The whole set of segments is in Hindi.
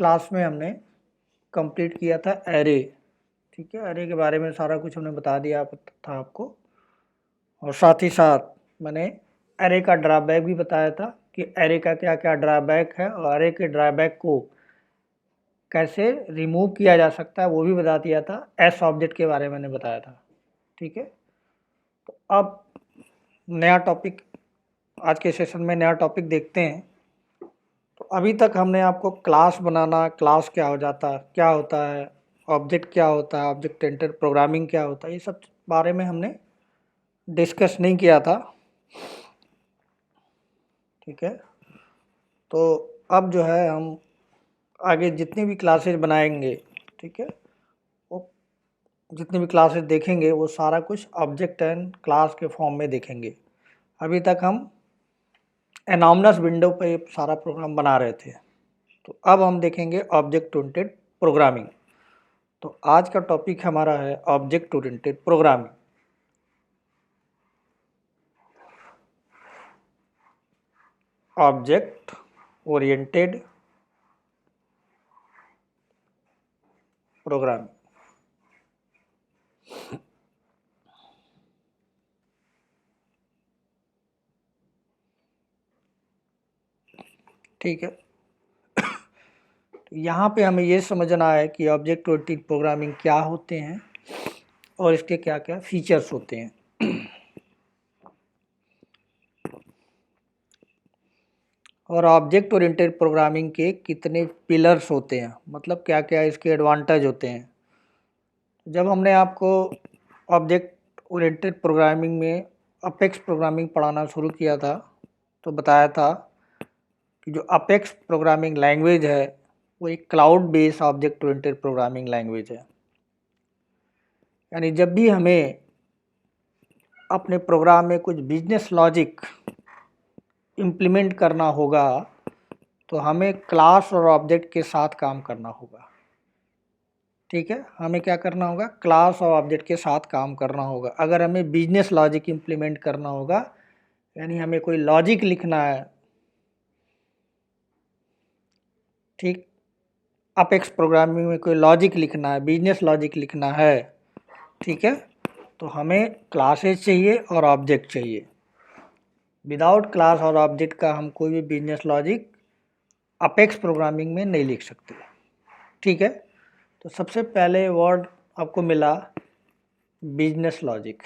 क्लास में हमने कंप्लीट किया था एरे। ठीक है, एरे के बारे में सारा कुछ हमने बता दिया था आपको, और साथ ही साथ मैंने एरे का ड्रॉबैक भी बताया था कि एरे का क्या क्या ड्रॉबैक है और एरे के ड्रॉबैक को कैसे रिमूव किया जा सकता है वो भी बता दिया था। एस ऑब्जेक्ट के बारे में मैंने बताया था। ठीक है, तो अब नया टॉपिक, आज के सेशन में नया टॉपिक देखते हैं। तो अभी तक हमने आपको क्लास बनाना, क्लास क्या होता है, ऑब्जेक्ट क्या होता है, ऑब्जेक्ट ओरिएंटेड प्रोग्रामिंग क्या होता है, ये सब बारे में हमने डिस्कस नहीं किया था। ठीक है, तो अब जो है हम आगे जितनी भी क्लासेज बनाएंगे, ठीक है, वो जितनी भी क्लासेज देखेंगे वो सारा कुछ ऑब्जेक्ट एंड क्लास के फॉर्म में देखेंगे। अभी तक हम एनॉमनस विंडो पे सारा प्रोग्राम बना रहे थे, तो अब हम देखेंगे ऑब्जेक्ट ओरिएंटेड प्रोग्रामिंग। तो आज का टॉपिक हमारा है object oriented programming. Object oriented programming. ठीक है, तो यहाँ पे हमें ये समझना है कि ऑब्जेक्ट ओरिएंटेड प्रोग्रामिंग क्या होते हैं और इसके क्या क्या फीचर्स होते हैं। और ऑब्जेक्ट ओरिएंटेड प्रोग्रामिंग के कितने पिलर्स होते हैं, मतलब क्या क्या इसके एडवांटेज होते हैं। जब हमने आपको ऑब्जेक्ट ओरिएंटेड प्रोग्रामिंग में अपेक्स प्रोग्रामिंग पढ़ाना शुरू किया था, तो बताया था कि जो अपेक्स प्रोग्रामिंग लैंग्वेज है वो एक cloud based object oriented programming language है। यानी जब भी हमें अपने प्रोग्राम में कुछ बिजनेस लॉजिक इम्प्लीमेंट करना होगा तो हमें क्लास और ऑब्जेक्ट के साथ काम करना होगा। ठीक है, हमें क्या करना होगा, क्लास और ऑब्जेक्ट के साथ काम करना होगा। अगर हमें बिजनेस लॉजिक इम्प्लीमेंट करना होगा, यानी हमें कोई लॉजिक लिखना है, ठीक, अपेक्स प्रोग्रामिंग में कोई लॉजिक लिखना है, बिजनेस लॉजिक लिखना है, ठीक है, तो हमें क्लासेस चाहिए और ऑब्जेक्ट चाहिए। विदाउट क्लास और ऑब्जेक्ट का हम कोई भी बिजनेस लॉजिक अपेक्स प्रोग्रामिंग में नहीं लिख सकते। ठीक है, तो सबसे पहले वर्ड आपको मिला बिजनेस लॉजिक।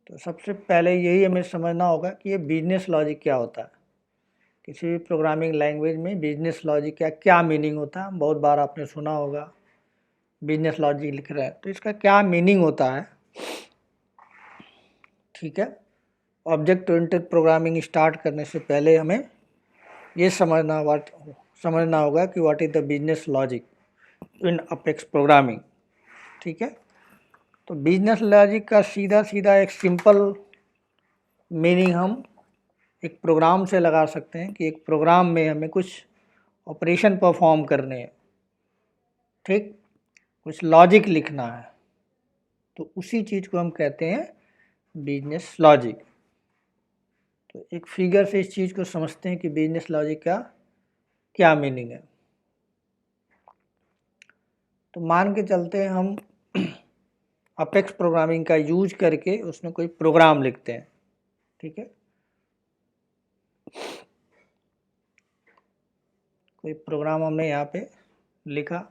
तो सबसे पहले यही हमें समझना होगा कि ये बिजनेस लॉजिक क्या होता है। किसी भी प्रोग्रामिंग लैंग्वेज में बिजनेस लॉजिक का क्या मीनिंग होता है, बहुत बार आपने सुना होगा बिजनेस लॉजिक लिख रहा है, तो इसका क्या मीनिंग होता है। ठीक है, ऑब्जेक्ट ओरिएंटेड प्रोग्रामिंग स्टार्ट करने से पहले हमें ये समझना होगा कि what is the business logic in apex programming. ठीक है, तो बिजनेस लॉजिक का सीधा सीधा एक सिंपल मीनिंग हम एक प्रोग्राम से लगा सकते हैं कि एक प्रोग्राम में हमें कुछ ऑपरेशन परफॉर्म करने हैं, ठीक, कुछ लॉजिक लिखना है, तो उसी चीज़ को हम कहते हैं बिजनेस लॉजिक। तो एक फिगर से इस चीज़ को समझते हैं कि बिजनेस लॉजिक का क्या मीनिंग है। तो मान के चलते हैं हम अपेक्स प्रोग्रामिंग का यूज करके उसमें कोई प्रोग्राम लिखते हैं। ठीक है, कोई प्रोग्राम हमने यहाँ पे लिखा,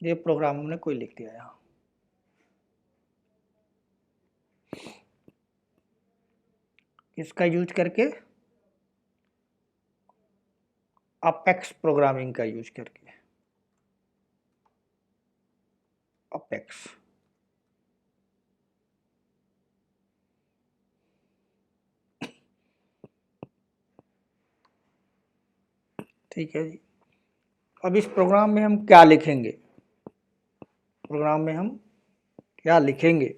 ये प्रोग्राम हमने कोई लिख दिया यहाँ। किसका यूज करके, अपेक्स प्रोग्रामिंग का यूज करके, अपेक्स। ठीक है जी, अब इस प्रोग्राम में हम क्या लिखेंगे, प्रोग्राम में हम क्या लिखेंगे।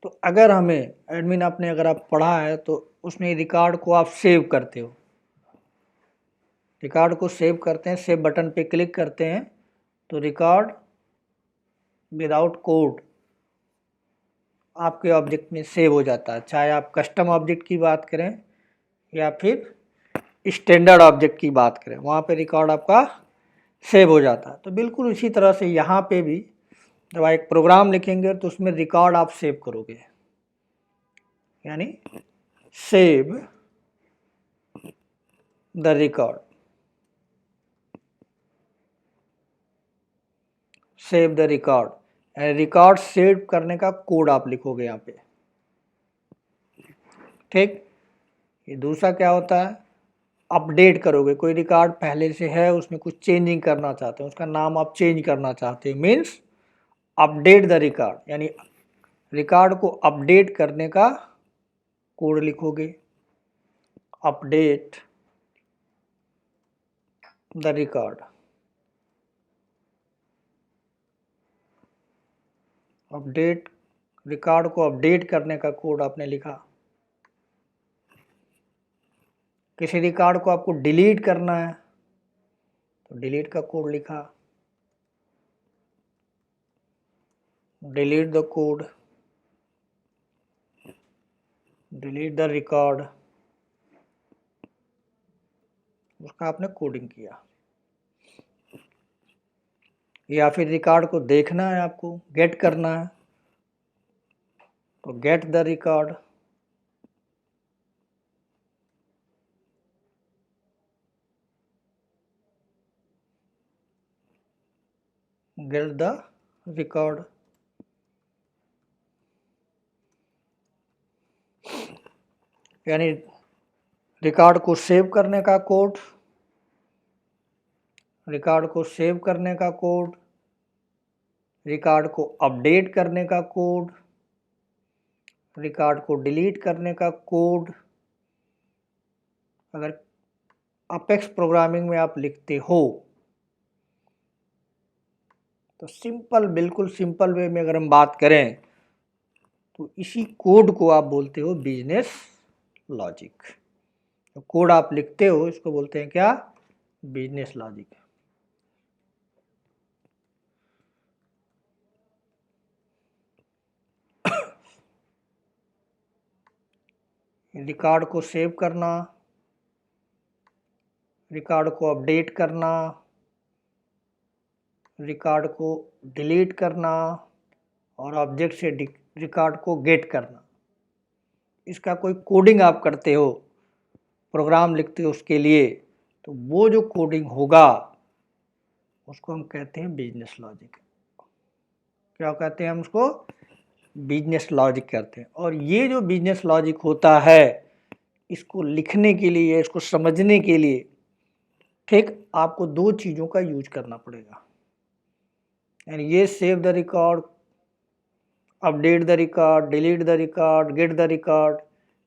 तो अगर हमें एडमिन आपने अगर आप पढ़ा है तो उसमें रिकॉर्ड को आप सेव करते हो, रिकॉर्ड को सेव करते हैं, सेव बटन पे क्लिक करते हैं तो रिकॉर्ड विदाउट कोड आपके ऑब्जेक्ट में सेव हो जाता है, चाहे आप कस्टम ऑब्जेक्ट की बात करें या फिर स्टैंडर्ड ऑब्जेक्ट की बात करें, वहाँ पे रिकॉर्ड आपका सेव हो जाता है। तो बिल्कुल इसी तरह से यहाँ पे भी जब आप एक प्रोग्राम लिखेंगे तो उसमें रिकॉर्ड आप सेव करोगे, यानी save the record, save the record, record save करने का कोड आप लिखोगे यहाँ पे, ठीक। ये दूसरा क्या होता है, अपडेट करोगे, कोई रिकॉर्ड पहले से है उसमें कुछ चेंजिंग करना चाहते हैं, उसका नाम आप चेंज करना चाहते हैं, मीन्स अपडेट द रिकॉर्ड, यानी रिकॉर्ड को अपडेट करने का कोड लिखोगे, update the record, update record को अपडेट करने का कोड आपने लिखा। किसी रिकॉर्ड को आपको डिलीट करना है तो डिलीट का कोड लिखा, delete the code, delete the record, उसका आपने कोडिंग किया। या फिर रिकॉर्ड को देखना है आपको, गेट करना है तो get the record, get the record. यानी रिकॉर्ड को सेव करने का कोड, रिकॉर्ड को सेव करने का कोड, रिकॉर्ड को अपडेट करने का कोड, रिकॉर्ड को डिलीट करने का कोड। अगर अपेक्स प्रोग्रामिंग में आप लिखते हो तो सिंपल, बिल्कुल सिंपल वे में अगर हम बात करें तो इसी कोड को आप बोलते हो बिजनेस लॉजिक। तो कोड आप लिखते हो इसको बोलते हैं क्या, बिजनेस लॉजिक। रिकॉर्ड को सेव करना, रिकॉर्ड को अपडेट करना, रिकॉर्ड को डिलीट करना और ऑब्जेक्ट से रिकॉर्ड को गेट करना। इसका कोई कोडिंग आप करते हो, प्रोग्राम लिखते हो उसके लिए, तो वो जो कोडिंग होगा उसको हम कहते हैं बिजनेस लॉजिक। क्या कहते हैं हम उसको, बिजनेस लॉजिक कहते हैं। और ये जो बिजनेस लॉजिक होता है इसको लिखने के लिए, इसको समझने के लिए, ठीक, आपको दो चीज़ों का यूज करना पड़ेगा। यानी ये save the record, update the record, delete the record, get the record,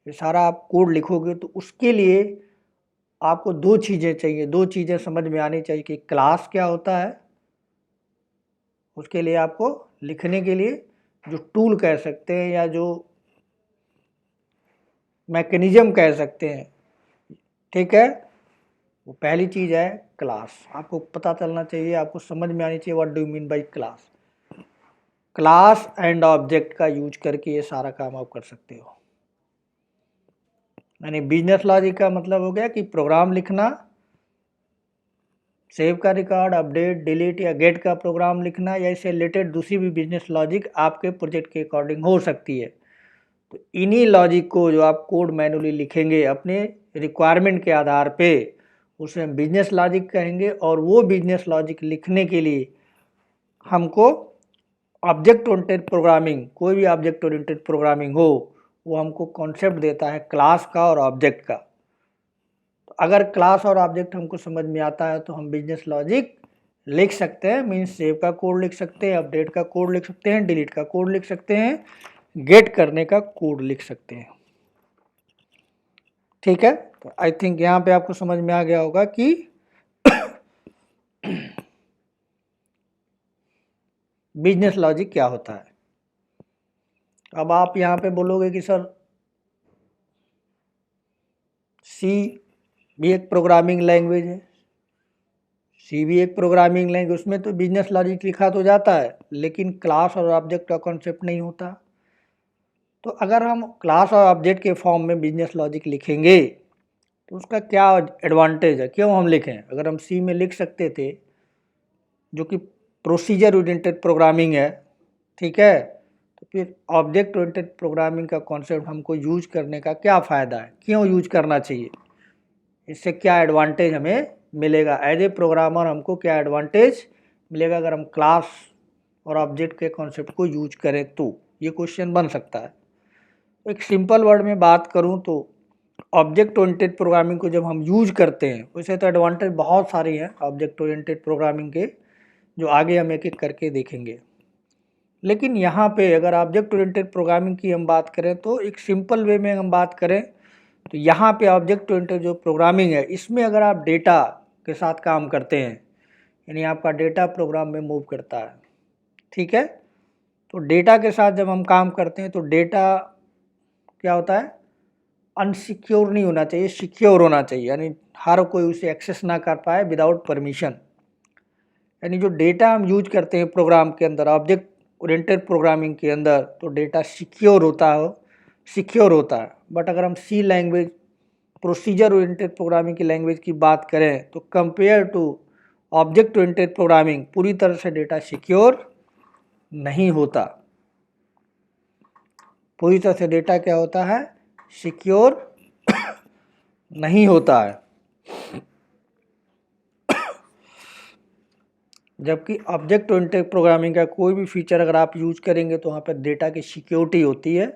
ये सारा आप कोड लिखोगे तो उसके लिए आपको दो चीज़ें चाहिए, दो चीज़ें समझ में आनी चाहिए कि क्लास क्या होता है। उसके लिए आपको लिखने के लिए जो टूल कह सकते हैं या जो मैकेनिज्म कह सकते हैं, ठीक है, वो पहली चीज़ है क्लास। आपको पता चलना चाहिए, आपको समझ में आनी चाहिए what do you mean by class. Class and object का यूज करके ये सारा काम आप कर सकते हो। यानी बिजनेस लॉजिक का मतलब हो गया कि प्रोग्राम लिखना, सेव का रिकॉर्ड, अपडेट, डिलीट या गेट का प्रोग्राम लिखना, या इससे रिलेटेड दूसरी भी बिजनेस लॉजिक आपके प्रोजेक्ट के अकॉर्डिंग हो सकती है। तो इन्हीं लॉजिक को जो आप कोड मैनुअली लिखेंगे अपने रिक्वायरमेंट के आधार पे, उसे हम बिजनेस लॉजिक कहेंगे। और वो बिजनेस लॉजिक लिखने के लिए हमको ऑब्जेक्ट ओरिएंटेड प्रोग्रामिंग, कोई भी ऑब्जेक्ट ओरिएंटेड प्रोग्रामिंग हो, वो हमको कॉन्सेप्ट देता है क्लास का और ऑब्जेक्ट का। तो अगर क्लास और ऑब्जेक्ट हमको समझ में आता है तो हम बिजनेस लॉजिक लिख सकते हैं। मीन्स सेव का कोड लिख सकते हैं, अपडेट का कोड लिख सकते हैं, डिलीट का कोड लिख सकते हैं, गेट करने का कोड लिख सकते हैं। ठीक है, तो आई थिंक यहाँ पे आपको समझ में आ गया होगा कि बिजनेस लॉजिक क्या होता है। अब आप यहाँ पे बोलोगे कि सर सी भी एक प्रोग्रामिंग लैंग्वेज है, सी भी एक प्रोग्रामिंग लैंग्वेज, उसमें तो बिजनेस लॉजिक लिखा तो जाता है लेकिन क्लास और ऑब्जेक्ट का कॉन्सेप्ट नहीं होता। तो अगर हम क्लास और ऑब्जेक्ट के फॉर्म में बिजनेस लॉजिक लिखेंगे तो उसका क्या एडवांटेज है, क्यों हम लिखें? अगर हम सी में लिख सकते थे जो कि प्रोसीजर ओरिएंटेड प्रोग्रामिंग है, ठीक है, तो फिर ऑब्जेक्ट ओरिएंटेड प्रोग्रामिंग का कॉन्सेप्ट हमको यूज करने का क्या फ़ायदा है, क्यों यूज करना चाहिए, इससे क्या एडवांटेज हमें मिलेगा एज ए प्रोग्रामर, हमको क्या एडवांटेज मिलेगा अगर हम क्लास और ऑब्जेक्ट के कॉन्सेप्ट को यूज करें? तो ये क्वेश्चन बन सकता है। एक सिंपल वर्ड में बात करूं तो ऑब्जेक्ट ओरिएंटेड प्रोग्रामिंग को जब हम यूज करते हैं, वैसे तो एडवांटेज बहुत सारी हैं ऑब्जेक्ट ओरिएंटेड प्रोग्रामिंग के, जो आगे हम एक एक करके देखेंगे। लेकिन यहाँ पे अगर ऑब्जेक्ट ओरिएंटेड प्रोग्रामिंग की हम बात करें तो एक सिंपल वे में हम बात करें तो यहाँ पे ऑब्जेक्ट ओरिएंटेड जो प्रोग्रामिंग है, इसमें अगर आप डेटा के साथ काम करते हैं, यानी आपका डेटा प्रोग्राम में मूव करता है, ठीक है, तो डेटा के साथ जब हम काम करते हैं तो डेटा क्या होता है, अनसिक्योर नहीं होना चाहिए, सिक्योर होना चाहिए, यानी हर कोई उसे एक्सेस ना कर पाए विदाउट परमिशन। यानी जो डेटा हम यूज करते हैं प्रोग्राम के अंदर, ऑब्जेक्ट ओरिएंटेड प्रोग्रामिंग के अंदर, तो डेटा सिक्योर होता है। बट अगर हम C language procedure oriented programming की लैंग्वेज की बात करें तो compare to object oriented programming पूरी तरह से डेटा सिक्योर नहीं होता। पूरी तरह से डेटा क्या होता है, सिक्योर नहीं होता है। जबकि ऑब्जेक्ट ओरिएंटेड प्रोग्रामिंग का कोई भी फीचर अगर आप यूज करेंगे तो वहाँ पर डेटा की सिक्योरिटी होती है,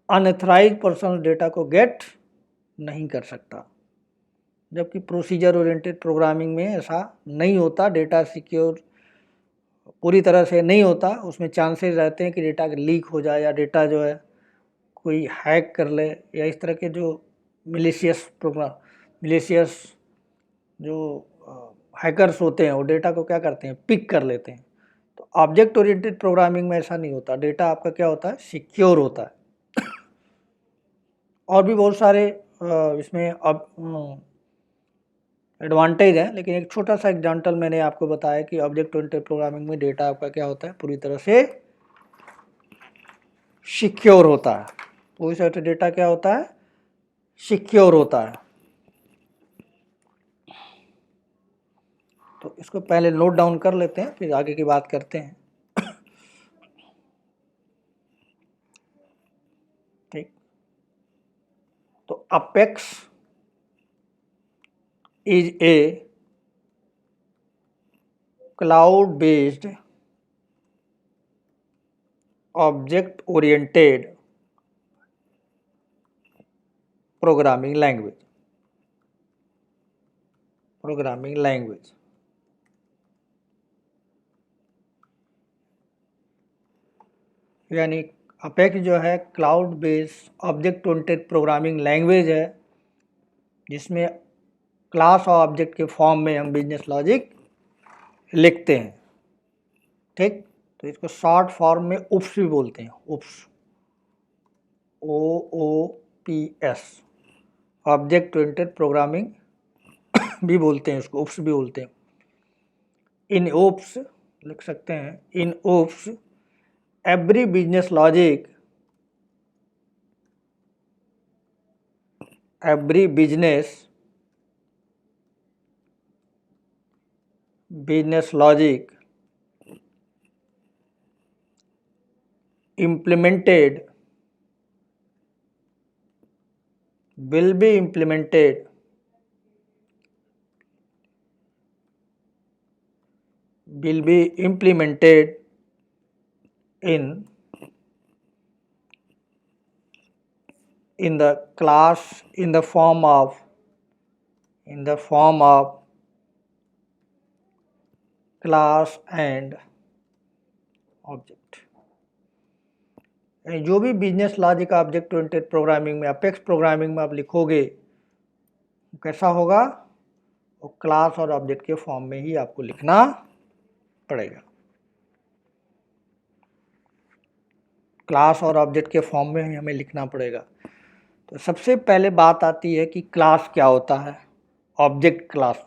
अनऑथराइज्ड पर्सन डेटा को गेट नहीं कर सकता। जबकि प्रोसीजर ओरिएंटेड प्रोग्रामिंग में ऐसा नहीं होता, डेटा सिक्योर पूरी तरह से नहीं होता, उसमें चांसेस रहते हैं कि डेटा लीक हो जाए या डेटा जो है कोई हैक कर ले, या इस तरह के जो मिलिशियस जो हैकर्स होते हैं वो डेटा को क्या करते हैं, पिक कर लेते हैं। तो ऑब्जेक्ट ओरिएंटेड प्रोग्रामिंग में ऐसा नहीं होता, डेटा आपका क्या होता है, सिक्योर होता है। और भी बहुत सारे इसमें अब एडवांटेज है, लेकिन एक छोटा सा एग्जाम्पल मैंने आपको बताया कि ऑब्जेक्ट ओरिएंटेड प्रोग्रामिंग में डेटा आपका क्या होता है, पूरी तरह से सिक्योर होता है। पूरी तरह से डेटा क्या होता है, सिक्योर होता है। तो इसको पहले नोट डाउन कर लेते हैं, फिर आगे की बात करते हैं। ठीक, तो apex is a cloud based object oriented programming language. यानी अपेक्स जो है cloud based object oriented programming language है, जिसमें क्लास और ऑब्जेक्ट के फॉर्म में हम बिजनेस लॉजिक लिखते हैं। ठीक, तो इसको शॉर्ट फॉर्म में उप्स भी बोलते हैं, उप्स, OOPS, ऑब्जेक्ट ओरिएंटेड प्रोग्रामिंग भी बोलते हैं, इसको उप्स भी बोलते हैं। इन ओप्स लिख सकते हैं, in OOPS every business logic, every business logic implemented will be implemented in the class in the form of class and object। यानी जो भी business logic object oriented programming में, अपेक्स प्रोग्रामिंग में आप लिखोगे, कैसा होगा, वो क्लास और ऑब्जेक्ट के फॉर्म में ही आपको लिखना पड़ेगा। क्लास और ऑब्जेक्ट के फॉर्म में ही हमें लिखना पड़ेगा। तो सबसे पहले बात आती है कि क्लास क्या होता है, ऑब्जेक्ट क्लास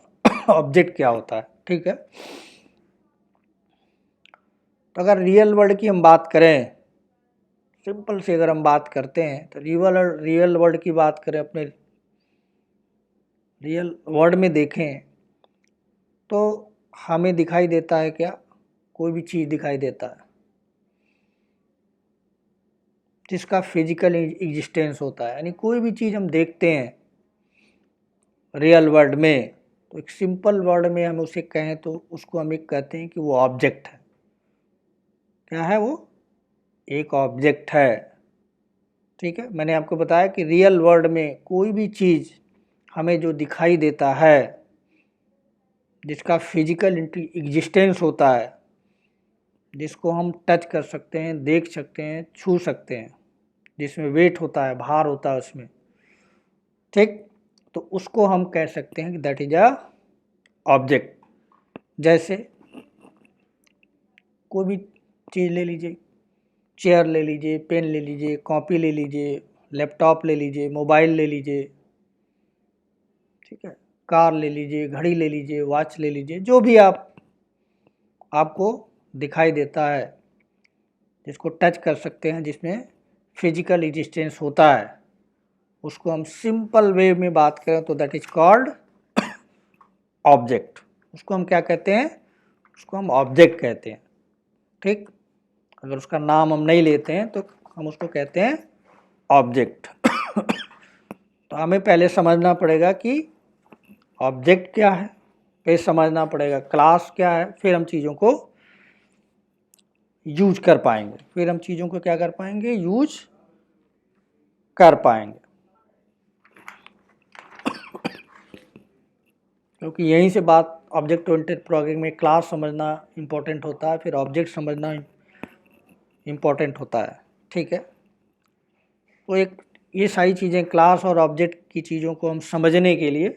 ऑब्जेक्ट क्या होता है, ठीक है। तो अगर रियल वर्ल्ड की हम बात करें, सिंपल से अगर हम बात करते हैं तो रियल वर्ल्ड की बात करें, अपने रियल वर्ल्ड में देखें तो हमें दिखाई देता है क्या, कोई भी चीज़ दिखाई देता है जिसका फिजिकल एग्जिस्टेंस होता है, यानी कोई भी चीज़ हम देखते हैं रियल वर्ल्ड में, तो एक सिंपल वर्ड में हम उसे कहें तो उसको हम एक कहते हैं कि वो ऑब्जेक्ट है। क्या है वो? एक ऑब्जेक्ट है, ठीक है। मैंने आपको बताया कि रियल वर्ल्ड में कोई भी चीज़ हमें जो दिखाई देता है, जिसका फिजिकल एग्जिस्टेंस होता है, जिसको हम टच कर सकते हैं, देख सकते हैं, छू सकते हैं, जिसमें वेट होता है, भार होता है उसमें, ठीक, तो उसको हम कह सकते हैं कि दैट इज अ ऑब्जेक्ट। जैसे कोई भी चीज़ ले लीजिए, चेयर ले लीजिए, पेन ले लीजिए, कॉपी ले लीजिए, लैपटॉप ले लीजिए, मोबाइल ले लीजिए, ठीक है, कार ले लीजिए, घड़ी ले लीजिए, वॉच ले लीजिए, जो भी आपको दिखाई देता है, जिसको टच कर सकते हैं, जिसमें फिजिकल एग्जिस्टेंस होता है, उसको हम सिंपल वे में बात करें तो दैट इज कॉल्ड ऑब्जेक्ट। उसको हम क्या कहते हैं? उसको हम ऑब्जेक्ट कहते हैं, ठीक। अगर उसका नाम हम नहीं लेते हैं तो हम उसको कहते हैं ऑब्जेक्ट। तो हमें पहले समझना पड़ेगा कि ऑब्जेक्ट क्या है, फिर समझना पड़ेगा क्लास क्या है, फिर हम चीज़ों को यूज कर पाएंगे, फिर हम चीज़ों को क्या कर पाएंगे? यूज कर पाएंगे। क्योंकि यहीं से बात ऑब्जेक्ट ओरिएंटेड प्रोग्रामिंग में क्लास समझना इम्पोर्टेंट होता है, फिर ऑब्जेक्ट समझना इम्पोर्टेंट होता है, ठीक है। तो एक ये सारी चीज़ें, क्लास और ऑब्जेक्ट की चीज़ों को हम समझने के लिए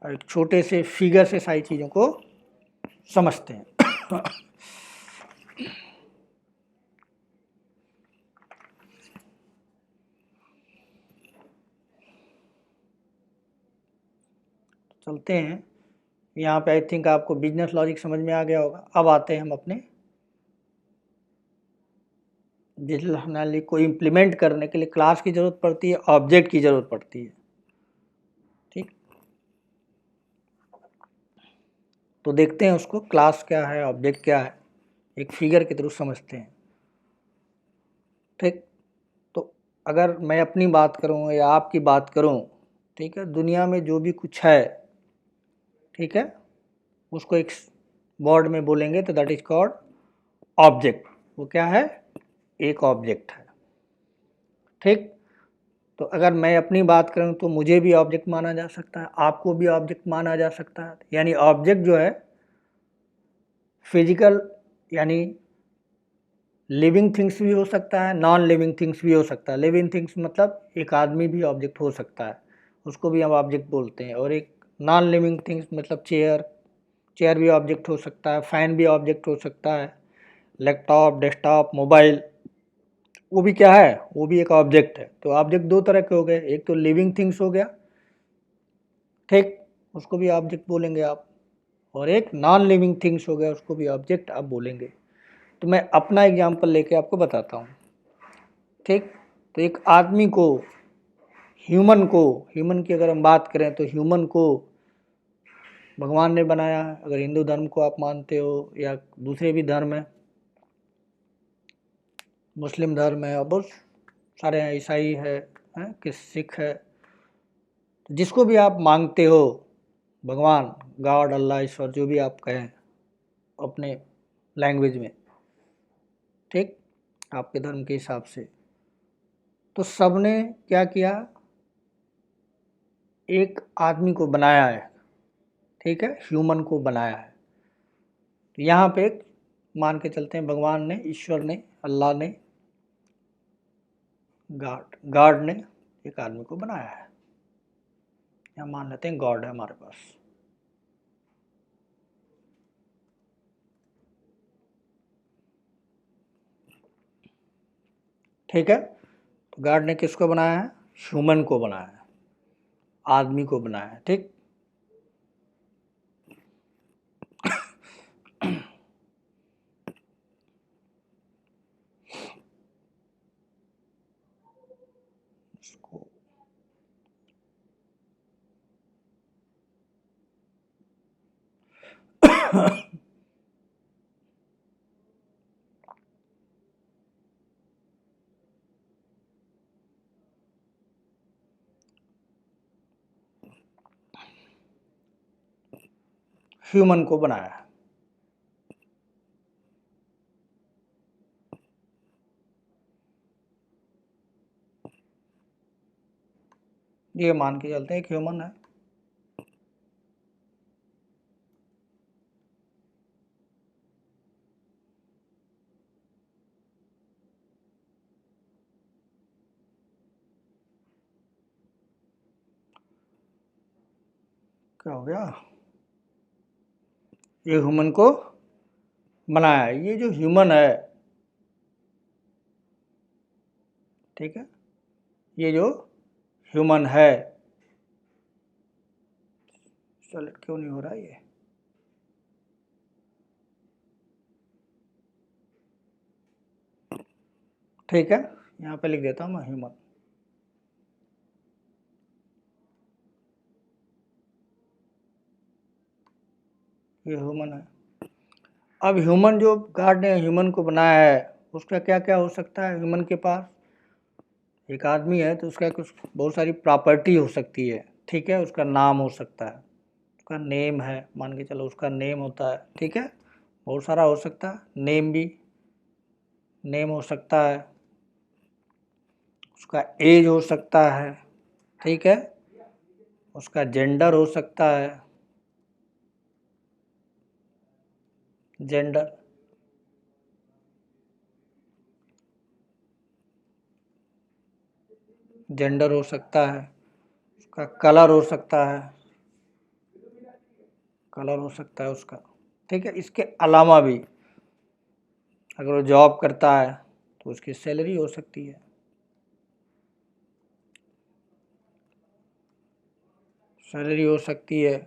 एक छोटे से फिगर से सारी चीज़ों को समझते हैं। चलते हैं, यहाँ पे आई थिंक आपको बिजनेस लॉजिक समझ में आ गया होगा। अब आते हैं हम अपने डिजिटल एनालिटिक्स को इम्प्लीमेंट करने के लिए क्लास की ज़रूरत पड़ती है, ऑब्जेक्ट की ज़रूरत पड़ती है, ठीक। तो देखते हैं उसको, क्लास क्या है, ऑब्जेक्ट क्या है, एक फिगर के थ्रू समझते हैं, ठीक। तो अगर मैं अपनी बात करूं या आपकी बात करूं, ठीक है, दुनिया में जो भी कुछ है, ठीक है, उसको एक वर्ड में बोलेंगे तो दैट इज कॉल्ड ऑब्जेक्ट। वो क्या है? एक ऑब्जेक्ट है, ठीक। तो अगर मैं अपनी बात करूं तो मुझे भी ऑब्जेक्ट माना जा सकता है, आपको भी ऑब्जेक्ट माना जा सकता है। यानी ऑब्जेक्ट जो है फिजिकल, यानी लिविंग थिंग्स भी हो सकता है, नॉन लिविंग थिंग्स भी हो सकता है। लिविंग थिंग्स मतलब एक आदमी भी ऑब्जेक्ट हो सकता है, उसको भी हम ऑब्जेक्ट बोलते हैं। और एक नॉन लिविंग थिंग्स मतलब चेयर भी ऑब्जेक्ट हो सकता है, फैन भी ऑब्जेक्ट हो सकता है, लैपटॉप, डेस्कटॉप, मोबाइल, वो भी क्या है? वो भी एक ऑब्जेक्ट है। तो ऑब्जेक्ट दो तरह के हो गए, एक तो लिविंग थिंग्स हो गया, ठीक, उसको भी ऑब्जेक्ट बोलेंगे आप, और एक नॉन लिविंग थिंग्स हो गया, उसको भी ऑब्जेक्ट आप बोलेंगे। तो मैं अपना एग्जांपल लेके आपको बताता हूँ, ठीक। तो एक आदमी को, ह्यूमन की अगर हम बात करें तो ह्यूमन को भगवान ने बनाया है। अगर हिंदू धर्म को आप मानते हो या दूसरे भी धर्म है, मुस्लिम धर्म है और बहुत सारे हैं, ईसाई है, कि सिख है, जिसको भी आप मांगते हो, भगवान, गॉड, अल्लाह, ईश्वर, जो भी आप कहें अपने लैंग्वेज में, ठीक, आपके धर्म के हिसाब से, तो सबने क्या किया? एक आदमी को बनाया है, ठीक है, ह्यूमन को बनाया है। तो यहाँ पे मान के चलते हैं भगवान ने, ईश्वर ने, अल्लाह ने, गॉड ने एक आदमी को बनाया है। यहाँ मान लेते हैं गॉड है हमारे पास। ठीक है, तो गॉड ने किसको बनाया है? ह्यूमन को बनाया है, आदमी को बनाया है। ठीक, इसको ह्यूमन को बनाया है। ये मान के चलते हैं एक ह्यूमन है। क्या हो गया? ये ह्यूमन को बनाया है। ये जो ह्यूमन है, ठीक है, ये जो ह्यूमन है, सेलेक्ट क्यों नहीं हो रहा ये? ठीक है, यहाँ पे लिख देता हूँ मैं ह्यूमन। ये ह्यूमन है। अब ह्यूमन, जो गॉड ने ह्यूमन को बनाया है, उसका क्या क्या हो सकता है? ह्यूमन के पास एक आदमी है तो उसका कुछ बहुत सारी प्रॉपर्टी हो सकती है। ठीक है, उसका नाम हो सकता है, उसका नेम है, मान के चलो उसका नेम होता है। ठीक है, बहुत सारा हो सकता है, नेम भी, नेम हो सकता है, उसका एज हो सकता है। ठीक है, उसका जेंडर हो सकता है, जेंडर, जेंडर हो सकता है, उसका कलर हो सकता है, कलर हो सकता है उसका। ठीक है, इसके अलावा भी अगर वो जॉब करता है तो उसकी सैलरी हो सकती है, सैलरी हो सकती है,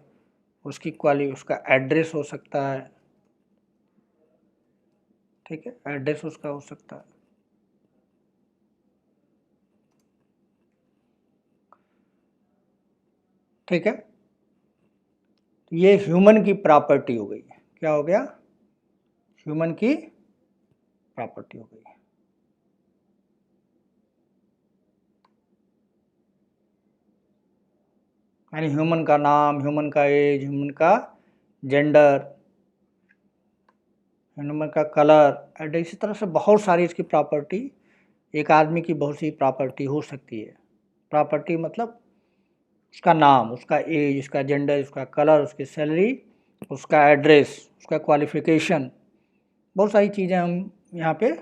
उसकी उसका एड्रेस हो सकता है। ठीक है, एड्रेस उसका हो सकता है। ठीक है, ये ह्यूमन की प्रॉपर्टी हो गई। क्या हो गया? ह्यूमन की प्रॉपर्टी हो गई। यानी ह्यूमन का नाम, ह्यूमन का एज, ह्यूमन का जेंडर, ह्यूमन का कलर, एड्रेस, इसी तरह से बहुत सारी इसकी प्रॉपर्टी, एक आदमी की बहुत सी प्रॉपर्टी हो सकती है। प्रॉपर्टी मतलब उसका नाम, उसका एज, उसका जेंडर, उसका कलर, उसकी सैलरी, उसका एड्रेस, उसका क्वालिफिकेशन, बहुत सारी चीज़ें हम यहाँ पे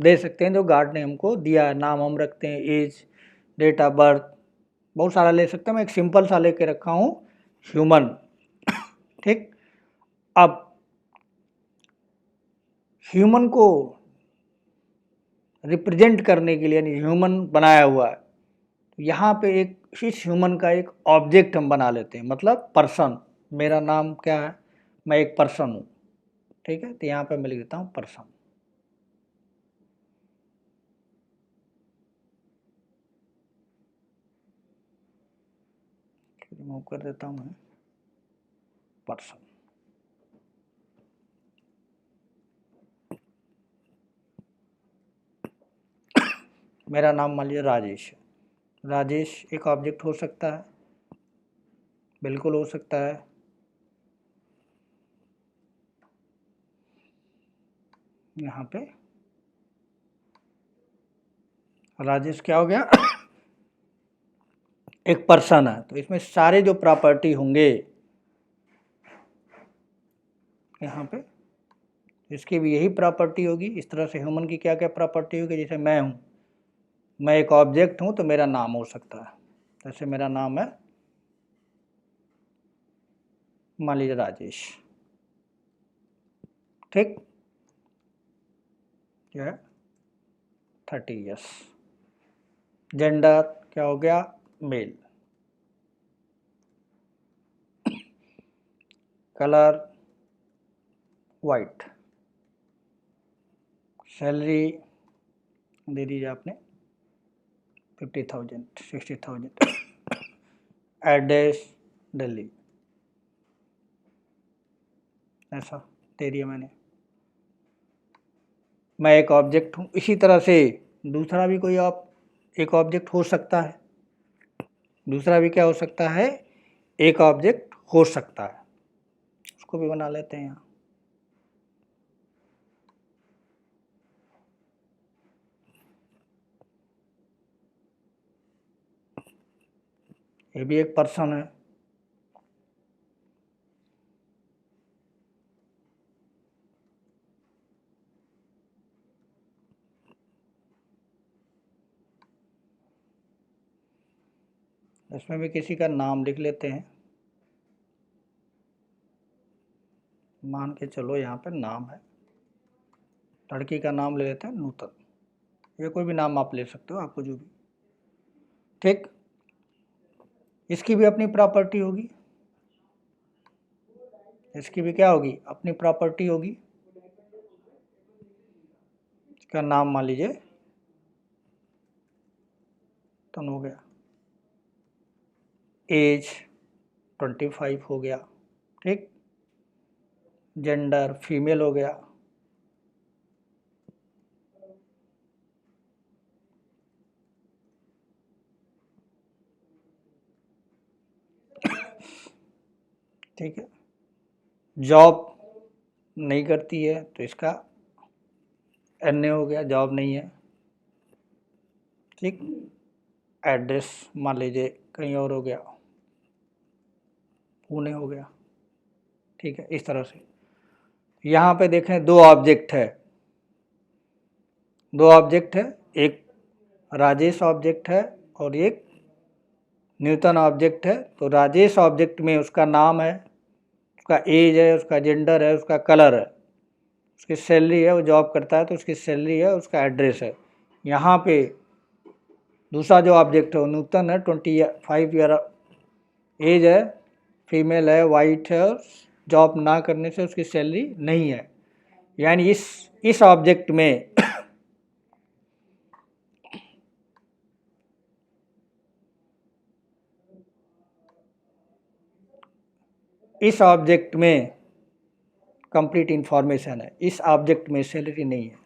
दे सकते हैं जो गॉड ने हमको दिया है। नाम हम रखते हैं, एज, डेट ऑफ बर्थ, बहुत सारा ले सकते हैं। मैं एक सिंपल सा लेके रखा हूँ, ह्यूमन। ठीक, अब ह्यूमन को रिप्रेजेंट करने के लिए, यानी ह्यूमन बनाया हुआ है, तो यहाँ पे एक इस ह्यूमन का एक ऑब्जेक्ट हम बना लेते हैं, मतलब पर्सन। मेरा नाम क्या है? मैं एक पर्सन हूँ। ठीक है, तो यहाँ पे मैं लिख देता हूँ पर्सन। रिमूव कर देता हूँ मैं, पर्सन। मेरा नाम मान लीजिए राजेश है। राजेश एक ऑब्जेक्ट हो सकता है, बिल्कुल हो सकता है। यहाँ पे राजेश क्या हो गया? एक पर्सन है, तो इसमें सारे जो प्रॉपर्टी होंगे यहाँ पे, इसकी भी यही प्रॉपर्टी होगी। इस तरह से ह्यूमन की क्या क्या प्रॉपर्टी होगी? जैसे मैं हूँ, मैं एक ऑब्जेक्ट हूँ, तो मेरा नाम हो सकता है। जैसे मेरा नाम है, मान लीजिए राजेश। ठीक, क्या है? 30 ईयर्स। जेंडर क्या हो गया, मेल। Colour white. सैलरी दे दीजिए आपने 50,000 60,000। एड्रेस दिल्ली, ऐसा दे दिया मैंने। मैं एक ऑब्जेक्ट हूँ, इसी तरह से दूसरा भी कोई एक ऑब्जेक्ट हो सकता है, दूसरा भी क्या हो सकता है, एक ऑब्जेक्ट हो सकता है, उसको भी बना लेते हैं यहाँ। ये भी एक पर्सन है। इसमें भी किसी का नाम लिख लेते हैं, मान के चलो यहाँ पर नाम है, लड़की का नाम ले लेते हैं नूतन, ये कोई भी नाम आप ले सकते हो, आपको जो भी ठीक। इसकी भी अपनी प्रॉपर्टी होगी, इसकी भी क्या होगी, अपनी प्रॉपर्टी होगी। इसका नाम मान लीजिए तन हो गया, एज 25 हो गया, ठीक। जेंडर फीमेल हो गया, ठीक है। जॉब नहीं करती है तो इसका एन हो गया, जॉब नहीं है, ठीक। एड्रेस मान लीजिए कहीं और हो गया, पुणे हो गया, ठीक है। इस तरह से यहाँ पे देखें दो ऑब्जेक्ट है, दो ऑब्जेक्ट है, एक राजेश ऑब्जेक्ट है और एक न्यूटन ऑब्जेक्ट है। तो राजेश ऑब्जेक्ट में उसका नाम है, उसका एज है, उसका जेंडर है, उसका कलर है, उसकी सैलरी है, वो जॉब करता है तो उसकी सैलरी है, उसका एड्रेस है। यहाँ पे दूसरा जो ऑब्जेक्ट है वो न्यूटन है, 25 ईयर एज है, फीमेल है, वाइट है, और जॉब ना करने से उसकी सैलरी नहीं है। यानी इस ऑब्जेक्ट में इस ऑब्जेक्ट में कंप्लीट इंफॉर्मेशन है, इस ऑब्जेक्ट में सैलरी नहीं है।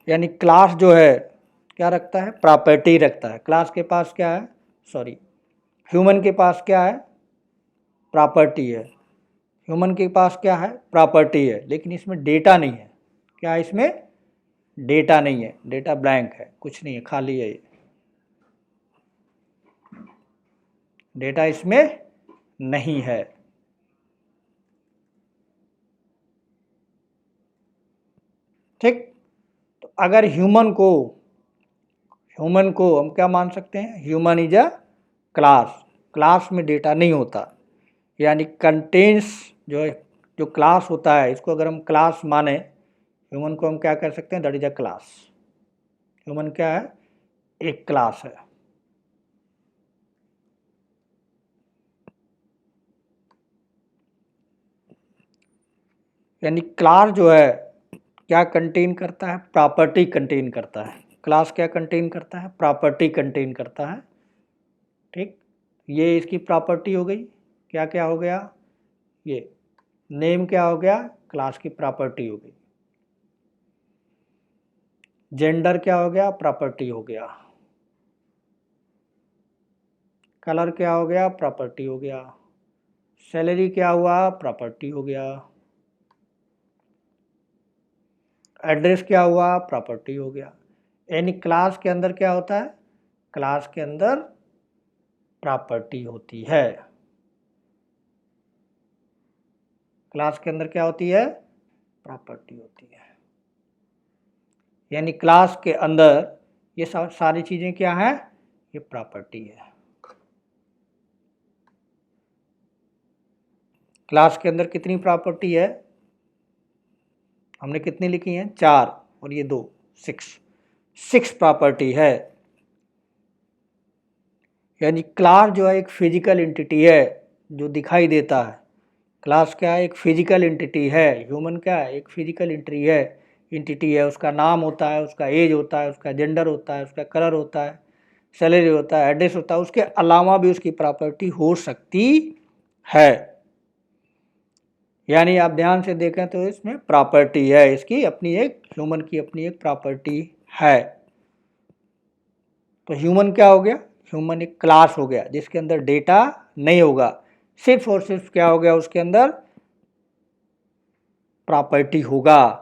यानी क्लास जो है क्या रखता है, प्रॉपर्टी रखता है। क्लास के पास क्या है, सॉरी ह्यूमन के पास क्या है, प्रॉपर्टी है। ह्यूमन के पास क्या है, प्रॉपर्टी है, लेकिन इसमें डेटा नहीं है। क्या इसमें डेटा नहीं है, डेटा ब्लैंक है, कुछ नहीं है, खाली है ये, डेटा इसमें नहीं है। ठीक। तो अगर ह्यूमन को हम क्या मान सकते हैं, human is a class, class में डेटा नहीं होता। यानी कंटेंट्स जो है, जो क्लास होता है, इसको अगर हम क्लास माने, ह्यूमन को हम क्या कर सकते हैं, that is a class. Human क्या है, एक क्लास है। यानी क्लास जो है क्या कंटेन करता है, प्रॉपर्टी कंटेन करता है। क्लास क्या कंटेन करता है, प्रॉपर्टी कंटेन करता है, ठीक। ये इसकी प्रॉपर्टी हो गई। क्या क्या हो गया, ये नेम क्या हो गया, क्लास की प्रॉपर्टी हो गई। जेंडर क्या हो गया, प्रॉपर्टी हो गया। कलर क्या हो गया, प्रॉपर्टी हो गया। सैलरी क्या हुआ, प्रॉपर्टी हो गया। एड्रेस क्या हुआ, प्रॉपर्टी हो गया। यानी क्लास के अंदर क्या होता है, क्लास के अंदर प्रॉपर्टी होती है। क्लास के अंदर क्या होती है, प्रॉपर्टी होती है। यानी क्लास के अंदर ये सारी चीजें क्या है, ये प्रॉपर्टी है। क्लास के अंदर कितनी प्रॉपर्टी है, हमने कितनी लिखी हैं, 4 और ये 2। सिक्स प्रॉपर्टी है। यानी क्लास जो है एक फिजिकल एंटिटी है जो दिखाई देता है। क्लास क्या है? एक फिजिकल एंटिटी है। ह्यूमन क्या है? एक फिजिकल एंटिटी है। उसका नाम होता है, उसका एज होता है, उसका जेंडर होता है, उसका कलर होता है, सैलरी होता है, एड्रेस होता है। उसके अलावा भी उसकी प्रॉपर्टी हो सकती है। यानी आप ध्यान से देखें तो इसमें प्रॉपर्टी है, इसकी अपनी एक, ह्यूमन की अपनी एक प्रॉपर्टी है। तो ह्यूमन क्या हो गया? ह्यूमन एक क्लास हो गया जिसके अंदर डेटा नहीं होगा, सिर्फ और सिर्फ क्या हो गया? उसके अंदर प्रॉपर्टी होगा।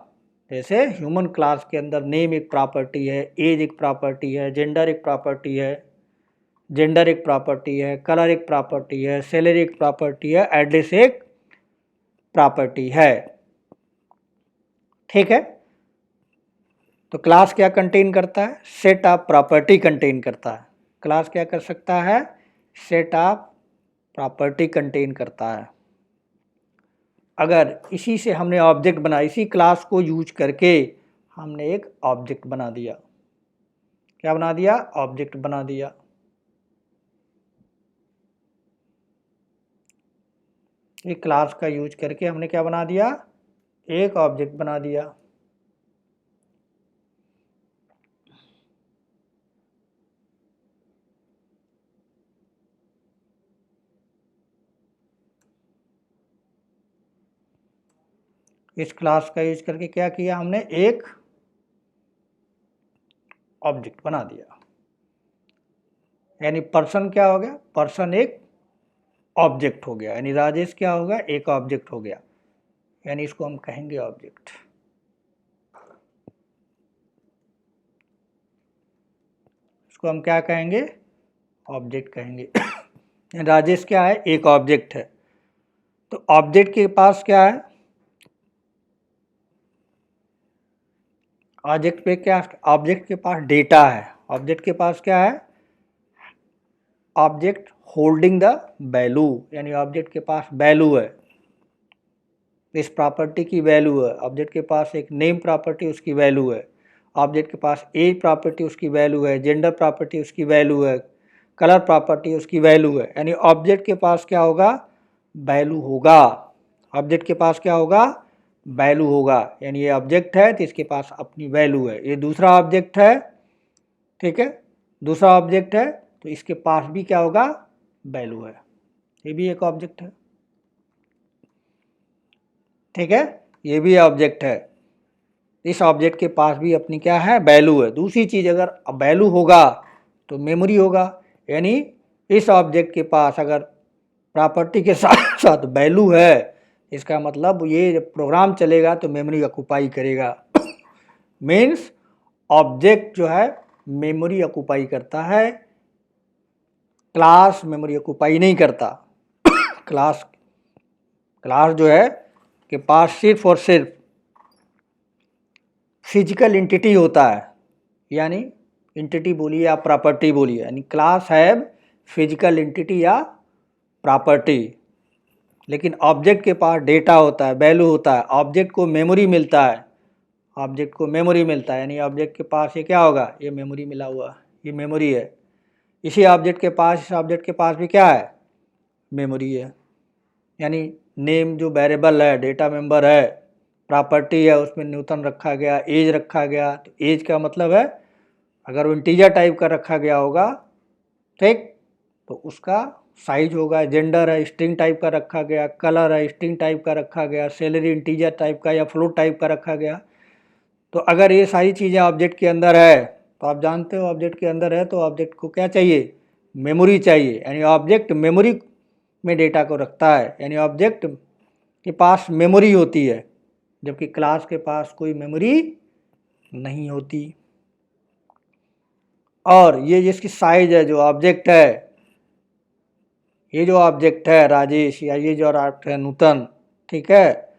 जैसे ह्यूमन क्लास के अंदर नेम एक प्रॉपर्टी है, एज एक प्रॉपर्टी है, जेंडर एक प्रॉपर्टी है, कलर एक प्रॉपर्टी है, सैलरी एक प्रॉपर्टी है, एड्रेस एक प्रॉपर्टी है। ठीक है। तो क्लास क्या कंटेन करता है? सेट ऑफ प्रॉपर्टी कंटेन करता है। क्लास क्या कर सकता है? सेट ऑफ प्रॉपर्टी कंटेन करता है। अगर इसी से हमने ऑब्जेक्ट बना, इसी क्लास को यूज करके हमने एक ऑब्जेक्ट बना दिया। क्या बना दिया? ऑब्जेक्ट बना दिया। एक क्लास का यूज करके हमने क्या बना दिया? एक ऑब्जेक्ट बना दिया। इस क्लास का यूज करके क्या किया हमने? एक ऑब्जेक्ट बना दिया। यानी पर्सन क्या हो गया? पर्सन एक ऑब्जेक्ट हो गया। यानी राजेश क्या होगा? एक ऑब्जेक्ट हो गया। यानी इसको हम कहेंगे ऑब्जेक्ट। इसको हम क्या कहेंगे? ऑब्जेक्ट कहेंगे। राजेश क्या है? एक ऑब्जेक्ट है। तो ऑब्जेक्ट के पास क्या है? ऑब्जेक्ट पे क्या? ऑब्जेक्ट के पास डेटा है। ऑब्जेक्ट के पास क्या है? Object holding the value. यानी ऑब्जेक्ट के पास वैल्यू है, इस प्रॉपर्टी की वैल्यू है। ऑब्जेक्ट के पास एक नेम प्रॉपर्टी, उसकी वैल्यू है। ऑब्जेक्ट के पास एज प्रॉपर्टी, उसकी वैल्यू है। जेंडर प्रॉपर्टी, उसकी वैल्यू है। कलर प्रॉपर्टी, उसकी वैल्यू है। यानी ऑब्जेक्ट के पास क्या होगा? वैल्यू होगा। ऑब्जेक्ट के पास क्या होगा? वैल्यू होगा। यानी ये ऑब्जेक्ट है तो इसके पास अपनी वैल्यू है। ये दूसरा ऑब्जेक्ट है, ठीक है, दूसरा ऑब्जेक्ट है तो इसके पास भी क्या होगा? वैल्यू है। ये भी एक ऑब्जेक्ट है। ठीक है, ये भी ऑब्जेक्ट है। इस ऑब्जेक्ट के पास भी अपनी क्या है? वैल्यू है। दूसरी चीज़, अगर वैल्यू होगा तो मेमोरी होगा। यानी इस ऑब्जेक्ट के पास अगर प्रॉपर्टी के साथ साथ वैल्यू है, इसका मतलब ये जब प्रोग्राम चलेगा तो मेमोरी ऑक्युपाई करेगा। मीन्स ऑब्जेक्ट जो है मेमोरी ऑक्युपाई करता है, क्लास मेमोरी ऑक्युपाई नहीं करता। क्लास जो है के पास सिर्फ और सिर्फ फिजिकल एंटिटी होता है। यानी एंटिटी बोलिए या प्रॉपर्टी बोलिए, यानी क्लास हैव फिजिकल एंटिटी या प्रॉपर्टी। लेकिन ऑब्जेक्ट के पास डेटा होता है, वैल्यू होता है। ऑब्जेक्ट को मेमोरी मिलता है, ऑब्जेक्ट को मेमोरी मिलता है। यानी ऑब्जेक्ट के पास ये क्या होगा? ये मेमोरी मिला हुआ, ये मेमोरी है। इसी ऑब्जेक्ट के पास, इस ऑब्जेक्ट के पास भी क्या है? मेमोरी है। यानी नेम जो वेरिएबल है, डेटा मेंबर है, प्रॉपर्टी है, उसमें न्यूटन रखा गया, एज रखा गया। तो एज का मतलब है अगर वो इंटीजर टाइप का रखा गया होगा, ठीक, तो उसका साइज होगा। जेंडर है, स्ट्रिंग टाइप का रखा गया। कलर है, स्ट्रिंग टाइप का रखा गया। सैलरी इंटीजर टाइप का या फ्लोट टाइप का रखा गया। तो अगर ये सारी चीज़ें ऑब्जेक्ट के अंदर है तो आप जानते हो ऑब्जेक्ट के अंदर है तो ऑब्जेक्ट को क्या चाहिए? मेमोरी चाहिए। यानी ऑब्जेक्ट मेमोरी में डेटा को रखता है। यानी ऑब्जेक्ट के पास मेमोरी होती है, जबकि क्लास के पास कोई मेमोरी नहीं होती। और ये जिसकी साइज है, जो ऑब्जेक्ट है, ये जो ऑब्जेक्ट है राजेश, या ये जो ऑब्जेक्ट है नूतन, ठीक है,